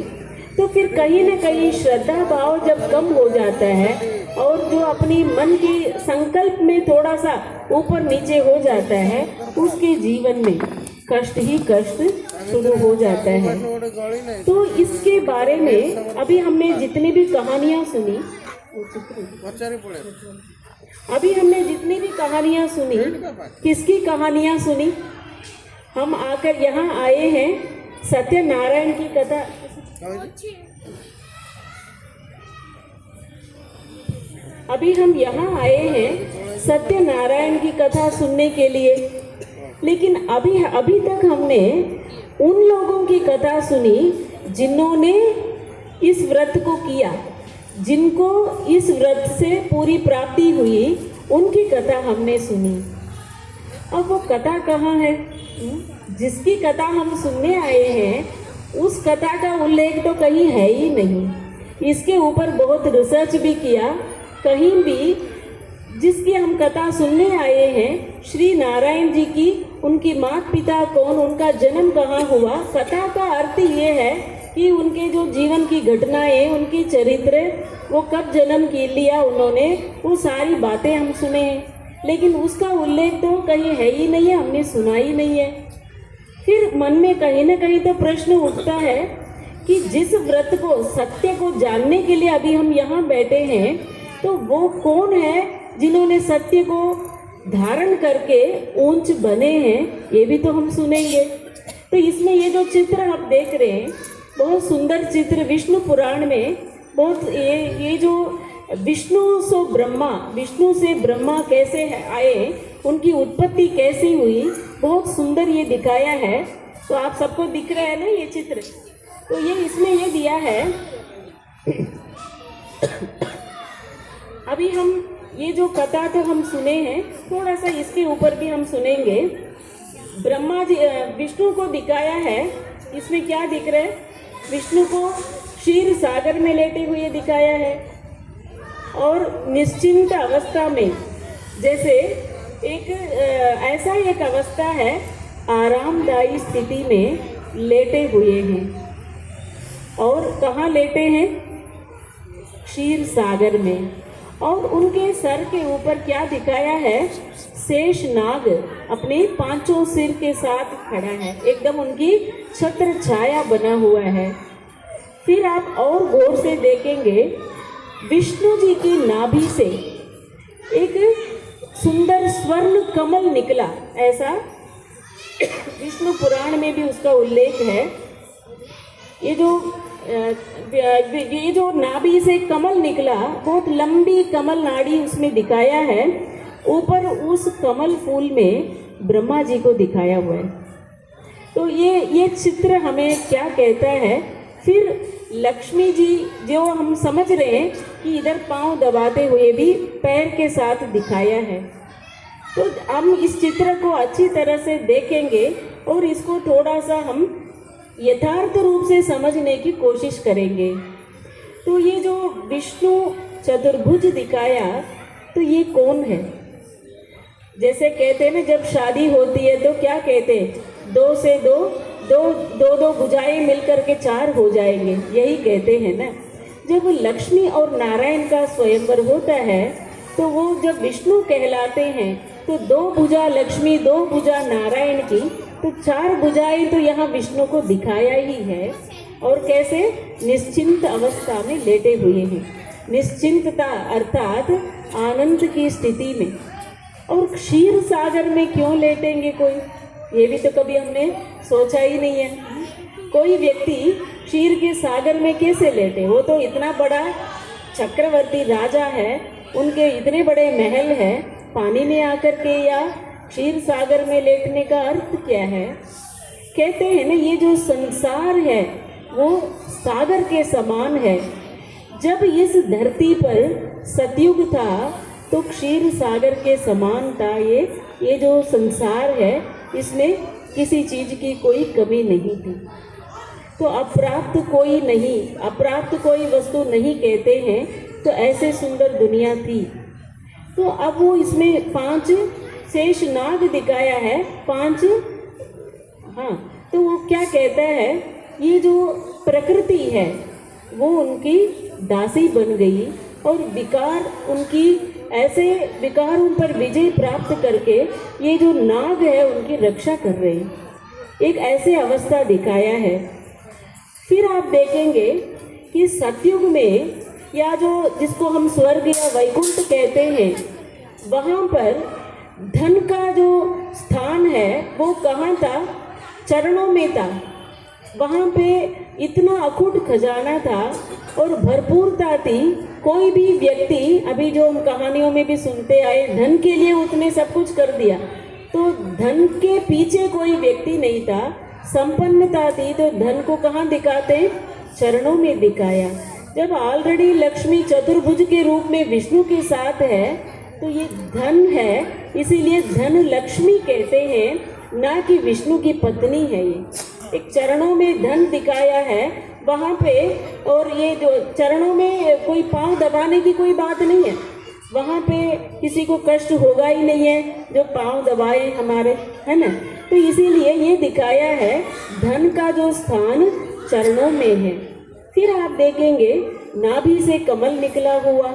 तो फिर कहीं ना कहीं श्रद्धा भाव जब कम हो जाता है और जो अपनी मन की संकल्प में थोड़ा सा ऊपर नीचे हो जाता है, उसके जीवन में कष्ट ही कष्ट शुरू हो जाता है। तो इसके बारे में अभी हमने जितनी भी कहानियाँ सुनी, किसकी कहानियाँ सुनी? हम आकर यहाँ आए हैं सत्यनारायण की कथा। अभी हम यहाँ आए हैं सत्यनारायण की कथा सुनने के लिए, लेकिन अभी तक हमने उन लोगों की कथा सुनी जिन्होंने इस व्रत को किया, जिनको इस व्रत से पूरी प्राप्ति हुई, उनकी कथा हमने सुनी। अब वो कथा कहाँ है? जिसकी कथा हम सुनने आए हैं उस कथा का उल्लेख तो कहीं है ही नहीं। इसके ऊपर बहुत रिसर्च भी किया, कहीं भी जिसकी हम कथा सुनने आए हैं श्री नारायण जी की, उनकी माता पिता कौन, उनका जन्म कहाँ हुआ, कथा का अर्थ ये है कि उनके जो जीवन की घटनाएं, उनकी चरित्र, वो कब जन्म की लिया उन्होंने, वो सारी बातें हम सुने हैं, लेकिन उसका उल्लेख तो कहीं है ही नहीं है, हमने सुना ही नहीं है। फिर मन में कहीं ना कहीं तो प्रश्न उठता है कि जिस व्रत को, सत्य को जानने के लिए अभी हम यहाँ बैठे हैं, तो वो कौन है जिन्होंने सत्य को धारण करके ऊंच बने हैं, ये भी तो हम सुनेंगे। तो इसमें ये जो चित्र आप देख रहे हैं, बहुत सुंदर चित्र विष्णु पुराण में, बहुत ये जो विष्णु से ब्रह्मा कैसे आए, उनकी उत्पत्ति कैसी हुई, बहुत सुंदर ये दिखाया है। तो आप सबको दिख रहा है ना ये चित्र? तो ये इसमें ये दिया है। अभी हम ये जो कथा तो हम सुने हैं, थोड़ा सा इसके ऊपर भी हम सुनेंगे। ब्रह्मा जी विष्णु को दिखाया है, इसमें क्या दिख रहा है? विष्णु को क्षीर सागर में लेटे हुए दिखाया है और निश्चिंत अवस्था में, जैसे एक ऐसा एक अवस्था है, आरामदायी स्थिति में लेटे हुए हैं। और कहाँ लेटे हैं? क्षीर सागर में। और उनके सर के ऊपर क्या दिखाया है? शेष नाग अपने 5 सिर के साथ खड़ा है, एकदम उनकी छत्र छाया बना हुआ है। फिर आप और गौर से देखेंगे, विष्णु जी की नाभि से एक सुंदर स्वर्ण कमल निकला, ऐसा विष्णु पुराण में भी उसका उल्लेख है। ये जो नाभि से कमल निकला, बहुत लंबी कमल नाड़ी उसमें दिखाया है। ऊपर उस कमल फूल में ब्रह्मा जी को दिखाया हुआ है। तो ये चित्र हमें क्या कहता है? फिर लक्ष्मी जी जो हम समझ रहे हैं कि इधर पांव दबाते हुए भी पैर के साथ दिखाया है। तो हम इस चित्र को अच्छी तरह से देखेंगे और इसको थोड़ा सा हम यथार्थ रूप से समझने की कोशिश करेंगे। तो ये जो विष्णु चतुर्भुज दिखाया, तो ये कौन है? जैसे कहते हैं ना, जब शादी होती है तो क्या कहते हैं? 2 से 2 भुजाएं मिलकर के 4 हो जाएंगे, यही कहते हैं ना। जब लक्ष्मी और नारायण का स्वयंवर होता है, तो वो जब विष्णु कहलाते हैं, तो 2 भुजा लक्ष्मी 2 भुजा नारायण की, तो 4 भुजाएं तो यहाँ विष्णु को दिखाया ही है। और कैसे? निश्चिंत अवस्था में लेटे हुए हैं, निश्चिंतता अर्थात आनंद की स्थिति में। और क्षीर सागर में क्यों लेटेंगे कोई? ये भी तो कभी हमने सोचा ही नहीं है। कोई व्यक्ति क्षीर के सागर में कैसे लेटे? वो तो इतना बड़ा चक्रवर्ती राजा है, उनके इतने बड़े महल है, पानी में आकर के या क्षीर सागर में लेटने का अर्थ क्या है? कहते हैं ना, ये जो संसार है वो सागर के समान है। जब इस धरती पर सतयुग था तो क्षीर सागर के समान था। ये जो संसार है, इसमें किसी चीज की कोई कमी नहीं थी। तो अप्राप्त कोई वस्तु नहीं कहते हैं, तो ऐसे सुंदर दुनिया थी। तो अब वो इसमें 5 शेष नाग दिखाया है, 5। हाँ, तो वो क्या कहता है? ये जो प्रकृति है वो उनकी दासी बन गई और विकारों पर विजय प्राप्त करके ये जो नाग है उनकी रक्षा कर रहे हैं। एक ऐसे अवस्था दिखाया है। फिर आप देखेंगे कि सतयुग में, या जिसको हम स्वर्ग या वैकुंठ कहते हैं, वहाँ पर धन का जो स्थान है वो कहाँ था? चरणों में था। वहाँ पे इतना अखुट खजाना था और भरपूरता थी। कोई भी व्यक्ति, अभी जो हम कहानियों में भी सुनते आए, धन के लिए उसने सब कुछ कर दिया, तो धन के पीछे कोई व्यक्ति नहीं था। संपन्नता थी तो धन को कहाँ दिखाते? चरणों में दिखाया। जब ऑलरेडी लक्ष्मी चतुर्भुज के रूप में विष्णु के साथ है, तो ये धन है, इसीलिए धन लक्ष्मी कहते हैं, ना कि विष्णु की पत्नी है। ये एक चरणों में धन दिखाया है वहाँ पे। और ये जो चरणों में कोई पांव दबाने की कोई बात नहीं है, वहाँ पे किसी को कष्ट होगा ही नहीं है जो पांव दबाए हमारे, है ना। तो इसीलिए ये दिखाया है धन का जो स्थान चरणों में है। फिर आप देखेंगे नाभि से कमल निकला हुआ।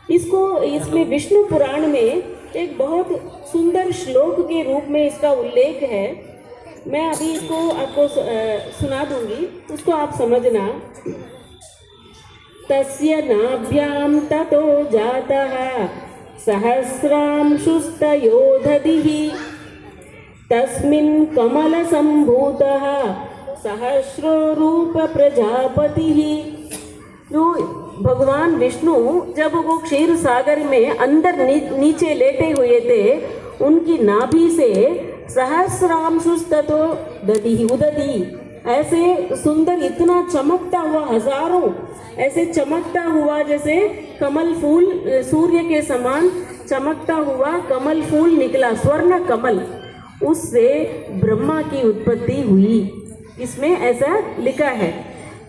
इसमें विष्णु पुराण में एक बहुत सुंदर श्लोक के रूप में इसका उल्लेख है। मैं अभी इसको आपको सुना दूंगी, उसको आप समझना। तस्य नाभ्याम ततो जातः सहस्रांशुस्तयोदधिः तस्मिन् कमलसम्भूतः सहस्रो रूप प्रजापतिः। तो भगवान विष्णु जब वो क्षीर सागर में अंदर नीचे लेटे हुए थे, उनकी नाभि से सहस्रांशुस्ततो दधिः उदधि, ऐसे सुंदर इतना चमकता हुआ, हजारों ऐसे चमकता हुआ जैसे कमल फूल, सूर्य के समान चमकता हुआ कमल फूल निकला, स्वर्ण कमल, उससे ब्रह्मा की उत्पत्ति हुई। इसमें ऐसा लिखा है।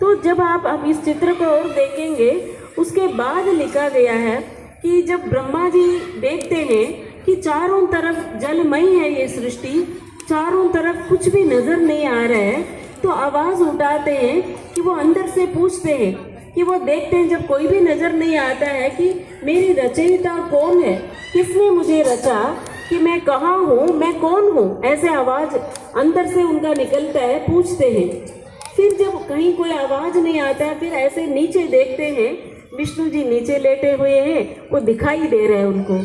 तो जब आप इस चित्र को और देखेंगे, उसके बाद लिखा गया है कि जब ब्रह्मा जी देखते हैं कि चारों तरफ जलमय है ये सृष्टि, चारों तरफ कुछ भी नजर नहीं आ रहा है, तो आवाज उठाते हैं कि वो अंदर से पूछते हैं कि वो देखते हैं जब कोई भी नजर नहीं आता है कि मेरी रचयिता कौन है, किसने मुझे रचा, कि मैं कहाँ हूँ, मैं कौन हूँ, ऐसे आवाज अंदर से उनका निकलता है, पूछते हैं। फिर जब कहीं कोई आवाज नहीं आता है, फिर ऐसे नीचे देखते हैं, विष्णु जी नीचे लेटे हुए हैं, वो दिखाई दे रहा है उनको।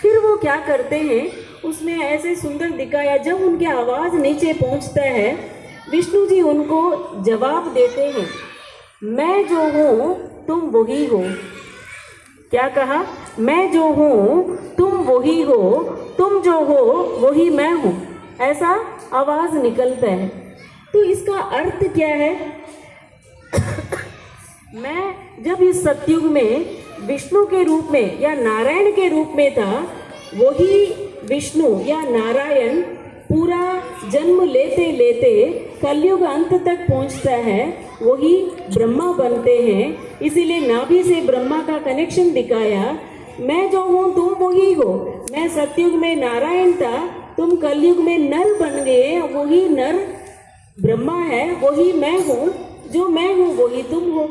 फिर वो क्या करते हैं, उसमें ऐसे सुंदर दिखाया, जब उनकी आवाज नीचे पहुंचता है, विष्णु जी उनको जवाब देते हैं, मैं जो हूँ तुम वही हो। क्या कहा? मैं जो हूँ तुम वही हो, तुम जो हो वही मैं हूँ, ऐसा आवाज निकलता है। तो इसका अर्थ क्या है? मैं जब इस सतयुग में विष्णु के रूप में या नारायण के रूप में था, वही विष्णु या नारायण पूरा जन्म लेते लेते कलयुग अंत तक पहुंचता है, वही ब्रह्मा बनते हैं। इसीलिए नाभि से ब्रह्मा का कनेक्शन दिखाया, मैं जो हूँ तुम वही हो। मैं सतयुग में नारायण था, तुम कलयुग में नर बन गए, वही नर ब्रह्मा है, वही मैं हूँ, जो मैं हूँ वही तुम हो।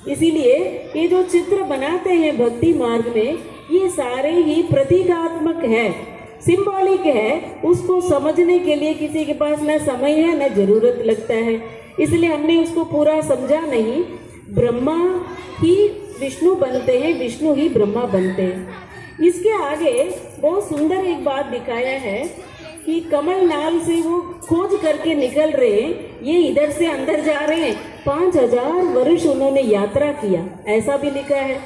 इसीलिए ये जो चित्र बनाते हैं भक्ति मार्ग में, ये सारे ही प्रतीकात्मक है, सिंबॉलिक है। उसको समझने के लिए किसी के पास न समय है न जरूरत लगता है, इसलिए हमने उसको पूरा समझा नहीं। ब्रह्मा ही विष्णु बनते हैं, विष्णु ही ब्रह्मा बनते हैं। इसके आगे बहुत सुंदर एक बात दिखाया है कि कमल नाल से वो खोज करके निकल रहे हैं, ये इधर से अंदर जा रहे हैं। 5000 वर्ष उन्होंने यात्रा किया, ऐसा भी लिखा है।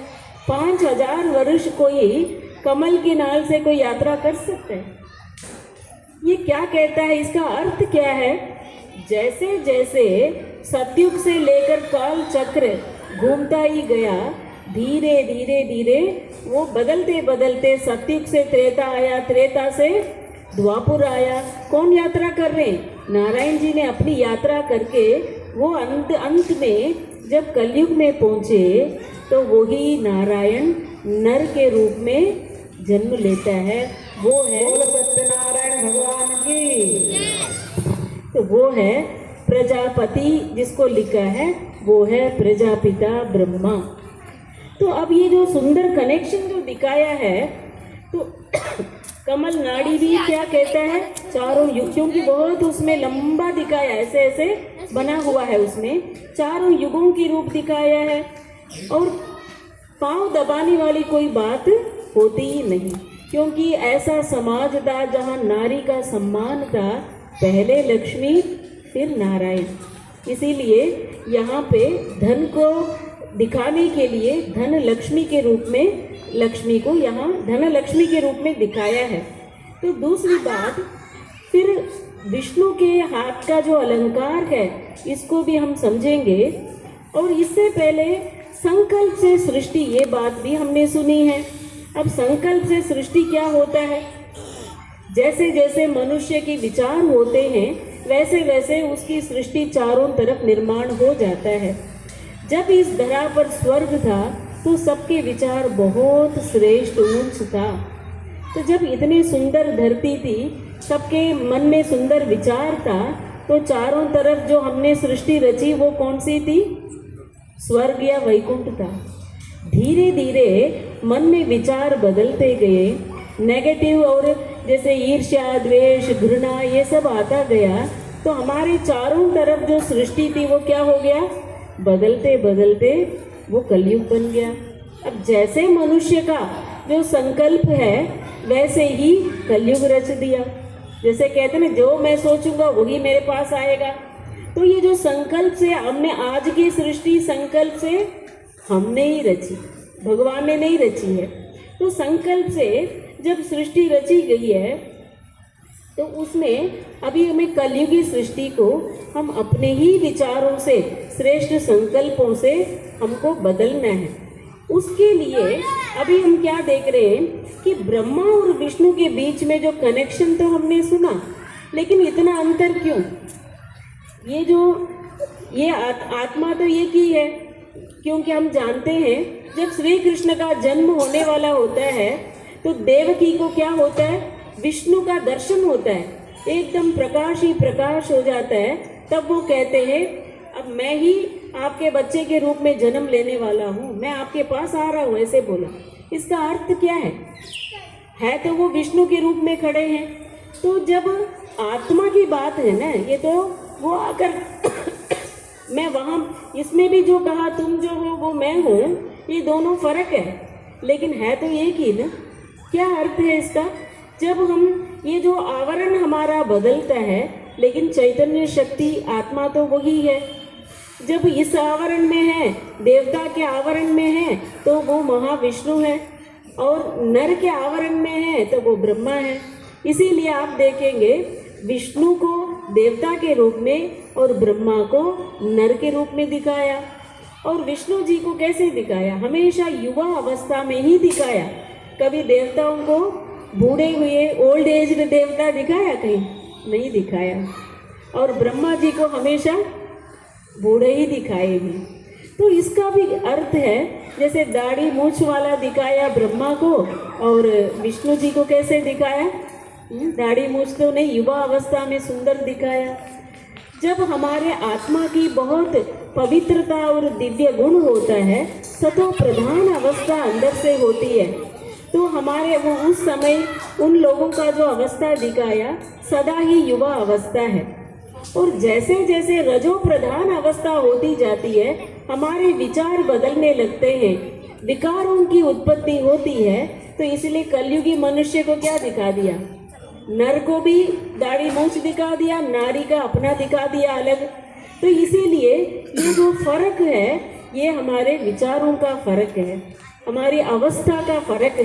5000 वर्ष कोई कमल के नाल से कोई यात्रा कर सकता है? ये क्या कहता है, इसका अर्थ क्या है? जैसे जैसे सतयुग से लेकर काल चक्र घूमता ही गया, धीरे धीरे धीरे वो बदलते बदलते सतयुग से त्रेता आया, त्रेता से द्वापुर आया। कौन यात्रा कर रहे हैं? नारायण जी ने अपनी यात्रा करके वो अंत में जब कलयुग में पहुँचे, तो वही नारायण नर के रूप में जन्म लेता है। वो है सत्यनारायण भगवान की। तो वो है प्रजापति, जिसको लिखा है वो है प्रजापिता ब्रह्मा। तो अब ये जो सुंदर कनेक्शन जो दिखाया है, तो कमल नाड़ी भी क्या कहता है? चारों युग, क्योंकि बहुत उसमें लंबा दिखाया, ऐसे ऐसे बना हुआ है, उसमें चारों युगों की रूप दिखाया है। और पांव दबाने वाली कोई बात होती ही नहीं, क्योंकि ऐसा समाज था जहाँ नारी का सम्मान था, पहले लक्ष्मी फिर नारायण। इसीलिए यहाँ पे धन को दिखाने के लिए धन लक्ष्मी के रूप में, लक्ष्मी को यहाँ धन लक्ष्मी के रूप में दिखाया है। तो दूसरी बात, फिर विष्णु के हाथ का जो अलंकार है, इसको भी हम समझेंगे। और इससे पहले संकल्प से सृष्टि, ये बात भी हमने सुनी है। अब संकल्प से सृष्टि क्या होता है? जैसे जैसे मनुष्य के विचार होते हैं, वैसे वैसे उसकी सृष्टि चारों तरफ निर्माण हो जाता है। जब इस धरा पर स्वर्ग था, तो सबके विचार बहुत श्रेष्ठ ऊंच था। तो जब इतनी सुंदर धरती थी, सबके मन में सुंदर विचार था, तो चारों तरफ जो हमने सृष्टि रची वो कौन सी थी? स्वर्ग या वैकुंठ था। धीरे धीरे मन में विचार बदलते गए, नेगेटिव और जैसे ईर्ष्या, द्वेष, घृणा, ये सब आता गया। तो हमारे चारों तरफ जो सृष्टि थी वो क्या हो गया? बदलते बदलते वो कलयुग बन गया। अब जैसे मनुष्य का जो संकल्प है वैसे ही कलयुग रच दिया। जैसे कहते हैं ना, जो मैं सोचूंगा वही मेरे पास आएगा। तो ये जो संकल्प से हमने आज की सृष्टि संकल्प से हमने ही रची, भगवान ने नहीं रची है। तो संकल्प से जब सृष्टि रची गई है तो उसमें अभी हमें कलयुगी सृष्टि को हम अपने ही विचारों से, श्रेष्ठ संकल्पों से हमको बदलना है। उसके लिए अभी हम क्या देख रहे हैं कि ब्रह्मा और विष्णु के बीच में जो कनेक्शन तो हमने सुना, लेकिन इतना अंतर क्यों? ये आत्मा तो एक ही है, क्योंकि हम जानते हैं जब श्री कृष्ण का जन्म होने वाला होता है तो देवकी को क्या होता है, विष्णु का दर्शन होता है, एकदम प्रकाश ही प्रकाश हो जाता है। तब वो कहते हैं अब मैं ही आपके बच्चे के रूप में जन्म लेने वाला हूँ, मैं आपके पास आ रहा हूँ, ऐसे बोला। इसका अर्थ क्या है तो वो विष्णु के रूप में खड़े हैं। तो जब आत्मा की बात है ना, ये तो वो आकर मैं वहाँ, इसमें भी जो कहा तुम जो हो वो मैं हूँ, ये दोनों फर्क है, लेकिन है तो एक ही ना। क्या अर्थ है इसका? जब हम ये जो आवरण हमारा बदलता है, लेकिन चैतन्य शक्ति आत्मा तो वही है। जब इस आवरण में है, देवता के आवरण में है, तो वो महाविष्णु है, और नर के आवरण में है तो वो ब्रह्मा है। इसीलिए आप देखेंगे विष्णु को देवता के रूप में और ब्रह्मा को नर के रूप में दिखाया। और विष्णु जी को कैसे दिखाया? हमेशा युवा अवस्था में ही दिखाया। कभी देवताओं को बूढ़े हुए ओल्ड एज देवता दिखाया? कहीं नहीं दिखाया। और ब्रह्मा जी को हमेशा बूढ़े ही दिखाएगी। तो इसका भी अर्थ है, जैसे दाढ़ी मूछ वाला दिखाया ब्रह्मा को, और विष्णु जी को कैसे दिखाया? दाढ़ी मूछ तो नहीं, युवा अवस्था में सुंदर दिखाया। जब हमारे आत्मा की बहुत पवित्रता और दिव्य गुण होता है, सतो प्रधान अवस्था अंदर से होती है, तो हमारे वो उस समय उन लोगों का जो अवस्था दिखाया सदा ही युवा अवस्था है। और जैसे जैसे रजो प्रधान अवस्था होती जाती है, हमारे विचार बदलने लगते हैं, विकारों की उत्पत्ति होती है। तो इसलिए कलयुगी मनुष्य को क्या दिखा दिया? नर को भी दाढ़ी मूछ दिखा दिया, नारी का अपना दिखा दिया अलग। तो इसीलिए ये जो फर्क है, ये हमारे विचारों का फर्क है, हमारी अवस्था का फर्क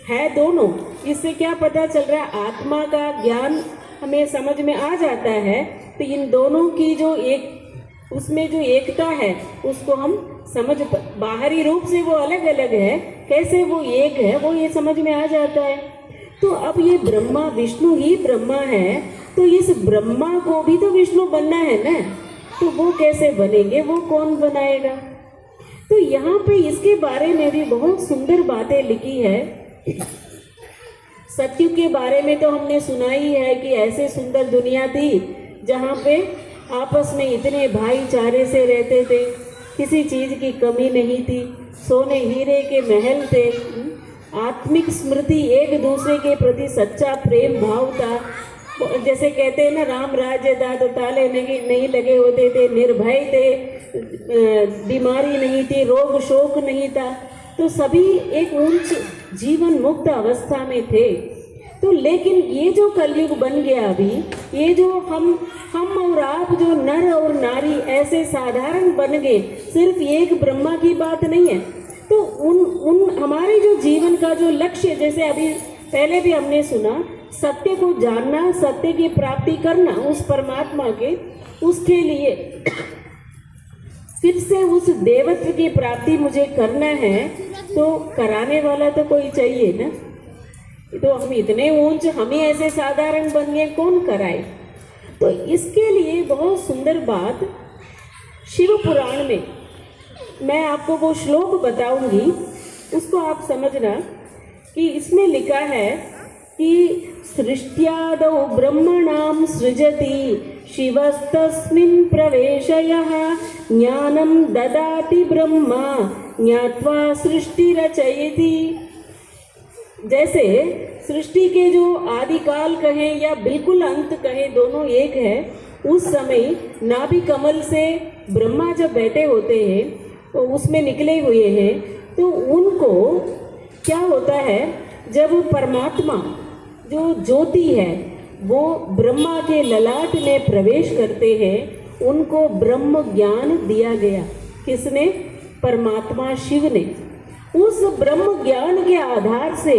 है दोनों। इससे क्या पता चल रहा है? आत्मा का ज्ञान हमें समझ में आ जाता है, तो इन दोनों की जो एक, उसमें जो एकता है उसको हम समझ, बाहरी रूप से वो अलग अलग है, कैसे वो एक है वो ये समझ में आ जाता है। तो अब ये ब्रह्मा, विष्णु ही ब्रह्मा है, तो इस ब्रह्मा को भी तो विष्णु बनना है ना, तो वो कैसे बनेंगे? वो कौन बनाएगा? तो यहाँ पे इसके बारे में भी बहुत सुंदर बातें लिखी है। सत्युग के बारे में तो हमने सुना ही है कि ऐसे सुंदर दुनिया थी जहाँ पे आपस में इतने भाईचारे से रहते थे, किसी चीज़ की कमी नहीं थी, सोने हीरे के महल थे, आत्मिक स्मृति, एक दूसरे के प्रति सच्चा प्रेम भाव था। जैसे कहते हैं ना, राम राज्य था तो ताले नहीं लगे होते थे, निर्भय थे, बीमारी नहीं थी, रोग शोक नहीं था, तो सभी एक उच्च जीवन मुक्त अवस्था में थे। तो लेकिन ये जो कलयुग बन गया अभी, ये जो हम और आप जो नर और नारी ऐसे साधारण बन गए, सिर्फ एक ब्रह्मा की बात नहीं है। तो उन हमारे जो जीवन का जो लक्ष्य, जैसे अभी पहले भी हमने सुना, सत्य को जानना, सत्य की प्राप्ति करना उस परमात्मा के, उसके लिए फिर से उस देवत्व की प्राप्ति मुझे करना है, तो कराने वाला तो कोई चाहिए ना। तो हम इतने ऊंच, हम ही ऐसे साधारण बन गए, कौन कराए? तो इसके लिए बहुत सुंदर बात शिव पुराण में मैं आपको वो श्लोक बताऊंगी, उसको आप समझना कि इसमें लिखा है कि सृष्ट्यादौ ब्रह्मणां सृजति शिवस्तस्मिन् प्रवेशयः ज्ञानं ददाति ब्रह्मा ज्ञात्वा सृष्टिरचयति। जैसे सृष्टि के जो आदिकाल कहें या बिल्कुल अंत कहें, दोनों एक है। उस समय नाभि कमल से ब्रह्मा जब बैठे होते हैं तो उसमें निकले हुए हैं, तो उनको क्या होता है, जब परमात्मा जो ज्योति है वो ब्रह्मा के ललाट में प्रवेश करते हैं, उनको ब्रह्म ज्ञान दिया गया। किसने? परमात्मा शिव ने। उस ब्रह्म ज्ञान के आधार से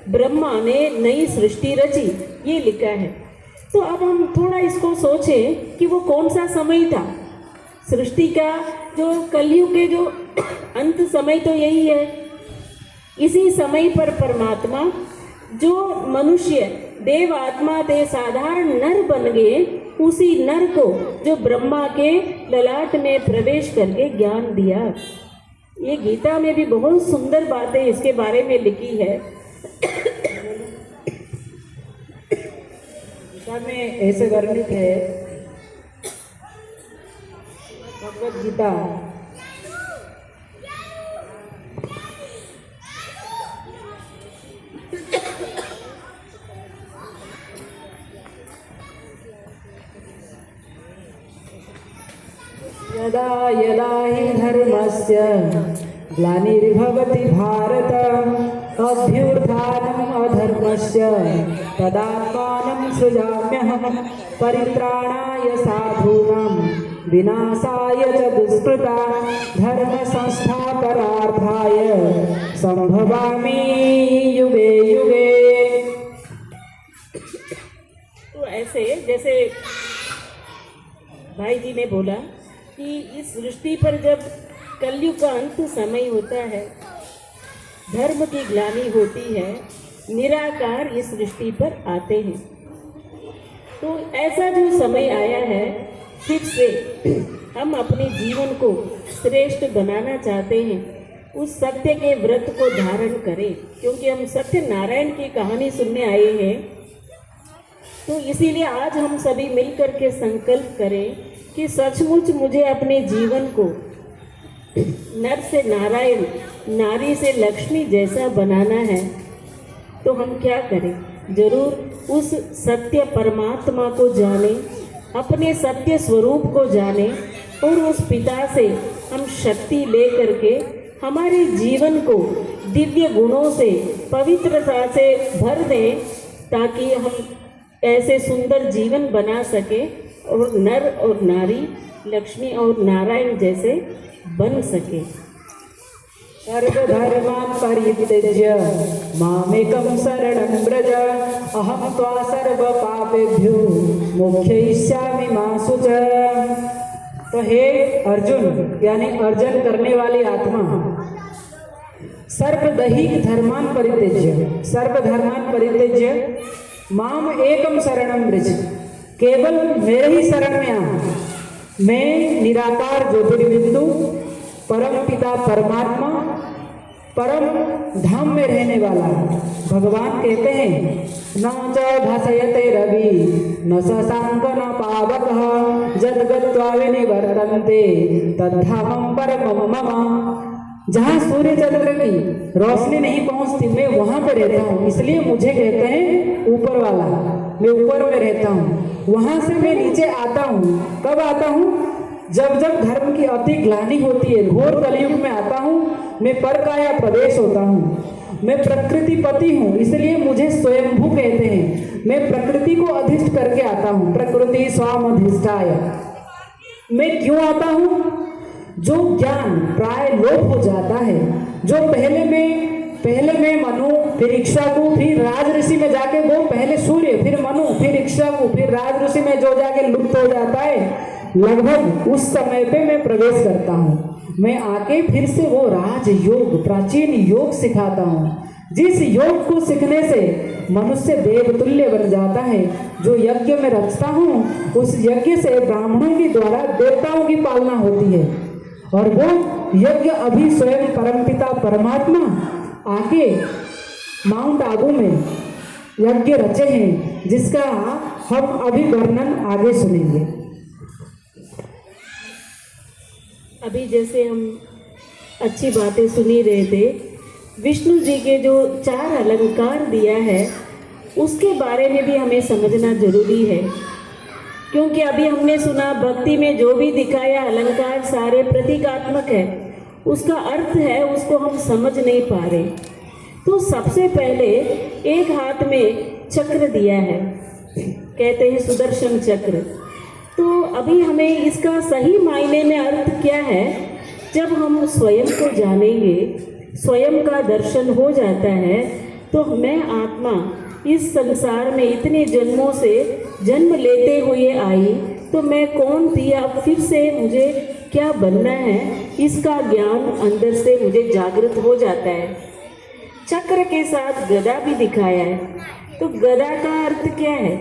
ब्रह्मा ने नई सृष्टि रची, ये लिखा है। तो अब हम थोड़ा इसको सोचें कि वो कौन सा समय था सृष्टि का, जो कलयुग के जो अंत समय तो यही है। इसी समय पर परमात्मा जो मनुष्य देव आत्मा थे, साधारण नर बन गए, उसी नर को जो ब्रह्मा के ललाट में प्रवेश करके ज्ञान दिया। ये गीता में भी बहुत सुंदर बातें इसके बारे में लिखी है। गीता में ऐसे वर्णित है, भगवद गीता यदा यदा हि धर्मस्य ग्लानिर्भवति भारत अभ्युत्थानम् अधर्मस्य तदात्मानं सृजाम्यहं परित्राणाय साधूनां विनाशाय च दुष्कृता धर्म संस्थापनार्थाय संभवामि युगे युगे। तो ऐसे जैसे भाई जी ने बोला कि इस सृष्टि पर जब कलयुग का अंत समय होता है, धर्म की ग्लानि होती है, निराकार इस सृष्टि पर आते हैं। तो ऐसा जो समय आया है, फिर से हम अपने जीवन को श्रेष्ठ बनाना चाहते हैं, उस सत्य के व्रत को धारण करें, क्योंकि हम सत्य नारायण की कहानी सुनने आए हैं। तो इसीलिए आज हम सभी मिलकर के संकल्प करें कि सचमुच मुझे अपने जीवन को नर से नारायण, नारी से लक्ष्मी जैसा बनाना है। तो हम क्या करें? जरूर उस सत्य परमात्मा को जाने, अपने सत्य स्वरूप को जाने और उस पिता से हम शक्ति ले करके हमारे जीवन को दिव्य गुणों से, पवित्रता से भर दें, ताकि हम ऐसे सुंदर जीवन बना सके और नर और नारी, लक्ष्मी और नारायण जैसे बन सके। सर्वधर्मान् परित्यज्य मामेकं शरणं व्रज अहं त्वा सर्वपापेभ्यो मोक्षयिष्यामि मा शुच। तो हे अर्जुन, यानी अर्जन करने वाली आत्मा, सर्वदैहिक धर्मान् परित्यज्य, सर्वधर्मान् परित्यज्य माम एकम शरणं व्रज, केवल मेरे ही शरण में आ। मैं निराकार ज्योतिर्बिंदु, परम पिता परमात्मा, परम धाम में रहने वाला भगवान कहते हैं, न च भासयते रवि न शशांक न पावकः जद गत्वा विनिवर्तन्ते तद्धामं परमं मम। जहाँ सूर्य चंद्र की रोशनी नहीं पहुँचती, मैं वहाँ पे रहता हूँ, इसलिए मुझे कहते हैं ऊपर वाला। मैं ऊपर में रहता हूँ, वहाँ से मैं नीचे आता हूँ। कब आता हूँ? जब जब धर्म की अति ग्लानि होती है, घोर कलयुग में आता हूँ। मैं परकाया प्रवेश होता हूँ। मैं प्रकृति पति हूँ, इसलिए मुझे स्वयंभू कहते हैं। मैं प्रकृति को अधिष्ठ करके आता हूँ, प्रकृति स्वाम अधिष्ठाय। मैं क्यों आता हूँ? जो ज्ञान प्राय लोप हो जाता है, जो पहले में मनु, फिर इक्ष्वाकु, फिर राज ऋषि में जाके वो पहले सूर्य, फिर मनु, फिर इक्ष्वाकु, फिर राज ऋषि में जो जाके लुप्त हो जाता है, लगभग उस समय पे मैं प्रवेश करता हूँ। मैं आके फिर से वो राज योग, प्राचीन योग सिखाता हूँ, जिस योग को सीखने से मनुष्य देवतुल्य बन जाता है। जो यज्ञ में रचता हूँ, उस यज्ञ से ब्राह्मणों के द्वारा देवताओं की पालना होती है, और वो यज्ञ अभी स्वयं परमपिता परमात्मा आके माउंट आबू में यज्ञ रचे हैं, जिसका हम अभी वर्णन आगे सुनेंगे। अभी जैसे हम अच्छी बातें सुनी रहे थे, विष्णु जी के जो 4 अलंकार दिया है, उसके बारे में भी हमें समझना जरूरी है। क्योंकि अभी हमने सुना भक्ति में जो भी दिखाया अलंकार सारे प्रतीकात्मक है, उसका अर्थ है उसको हम समझ नहीं पा रहे। तो सबसे पहले एक हाथ में चक्र दिया है, कहते हैं सुदर्शन चक्र। तो अभी हमें इसका सही मायने में अर्थ क्या है, जब हम स्वयं को जानेंगे, स्वयं का दर्शन हो जाता है, तो मैं आत्मा इस संसार में इतने जन्मों से जन्म लेते हुए आई, तो मैं कौन थी, अब फिर से मुझे क्या बनना है, इसका ज्ञान अंदर से मुझे जागृत हो जाता है। चक्र के साथ गदा भी दिखाया है, तो गदा का अर्थ क्या है?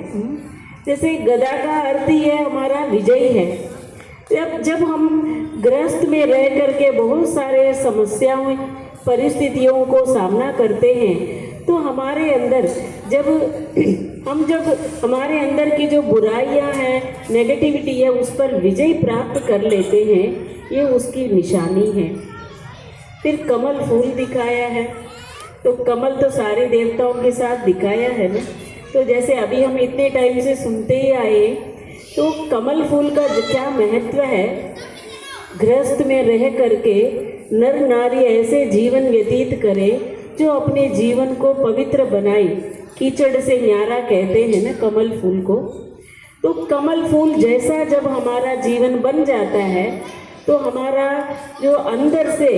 जैसे गदा का अर्थ ही है हमारा विजय है। जब हम ग्रस्त में रह करके बहुत सारे समस्याओं परिस्थितियों को सामना करते हैं, तो हमारे अंदर जब हमारे अंदर की जो बुराइयां हैं, नेगेटिविटी है, उस पर विजय प्राप्त कर लेते हैं, ये उसकी निशानी है। फिर कमल फूल दिखाया है, तो कमल तो सारे देवताओं के साथ दिखाया है ना। तो जैसे अभी हम इतने टाइम से सुनते ही आए, तो कमल फूल का क्या महत्व है। गृहस्थ में रह करके नर नारी ऐसे जीवन व्यतीत करें जो अपने जीवन को पवित्र बनाए। कीचड़ से न्यारा कहते हैं ना कमल फूल को। तो कमल फूल जैसा जब हमारा जीवन बन जाता है, तो हमारा जो अंदर से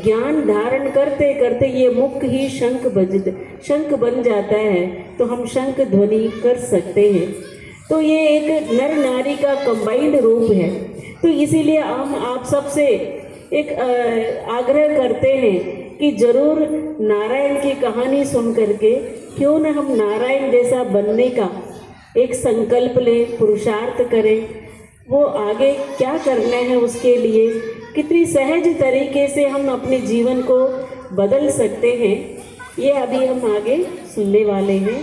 ज्ञान धारण करते करते ये मुख ही शंख बन जाता है, तो हम शंख ध्वनि कर सकते हैं। तो ये एक नर नारी का कंबाइंड रूप है। तो इसीलिए हम आप सबसे एक आग्रह करते हैं कि जरूर नारायण की कहानी सुन करके क्यों न हम नारायण जैसा बनने का एक संकल्प लें, पुरुषार्थ करें। वो आगे क्या करना है, उसके लिए कितनी सहज तरीके से हम अपने जीवन को बदल सकते हैं, ये अभी हम आगे सुनने वाले हैं।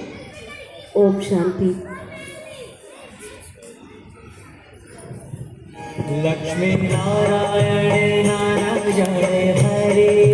ओम शांति। लक्ष्मी नारायण नारायण हरे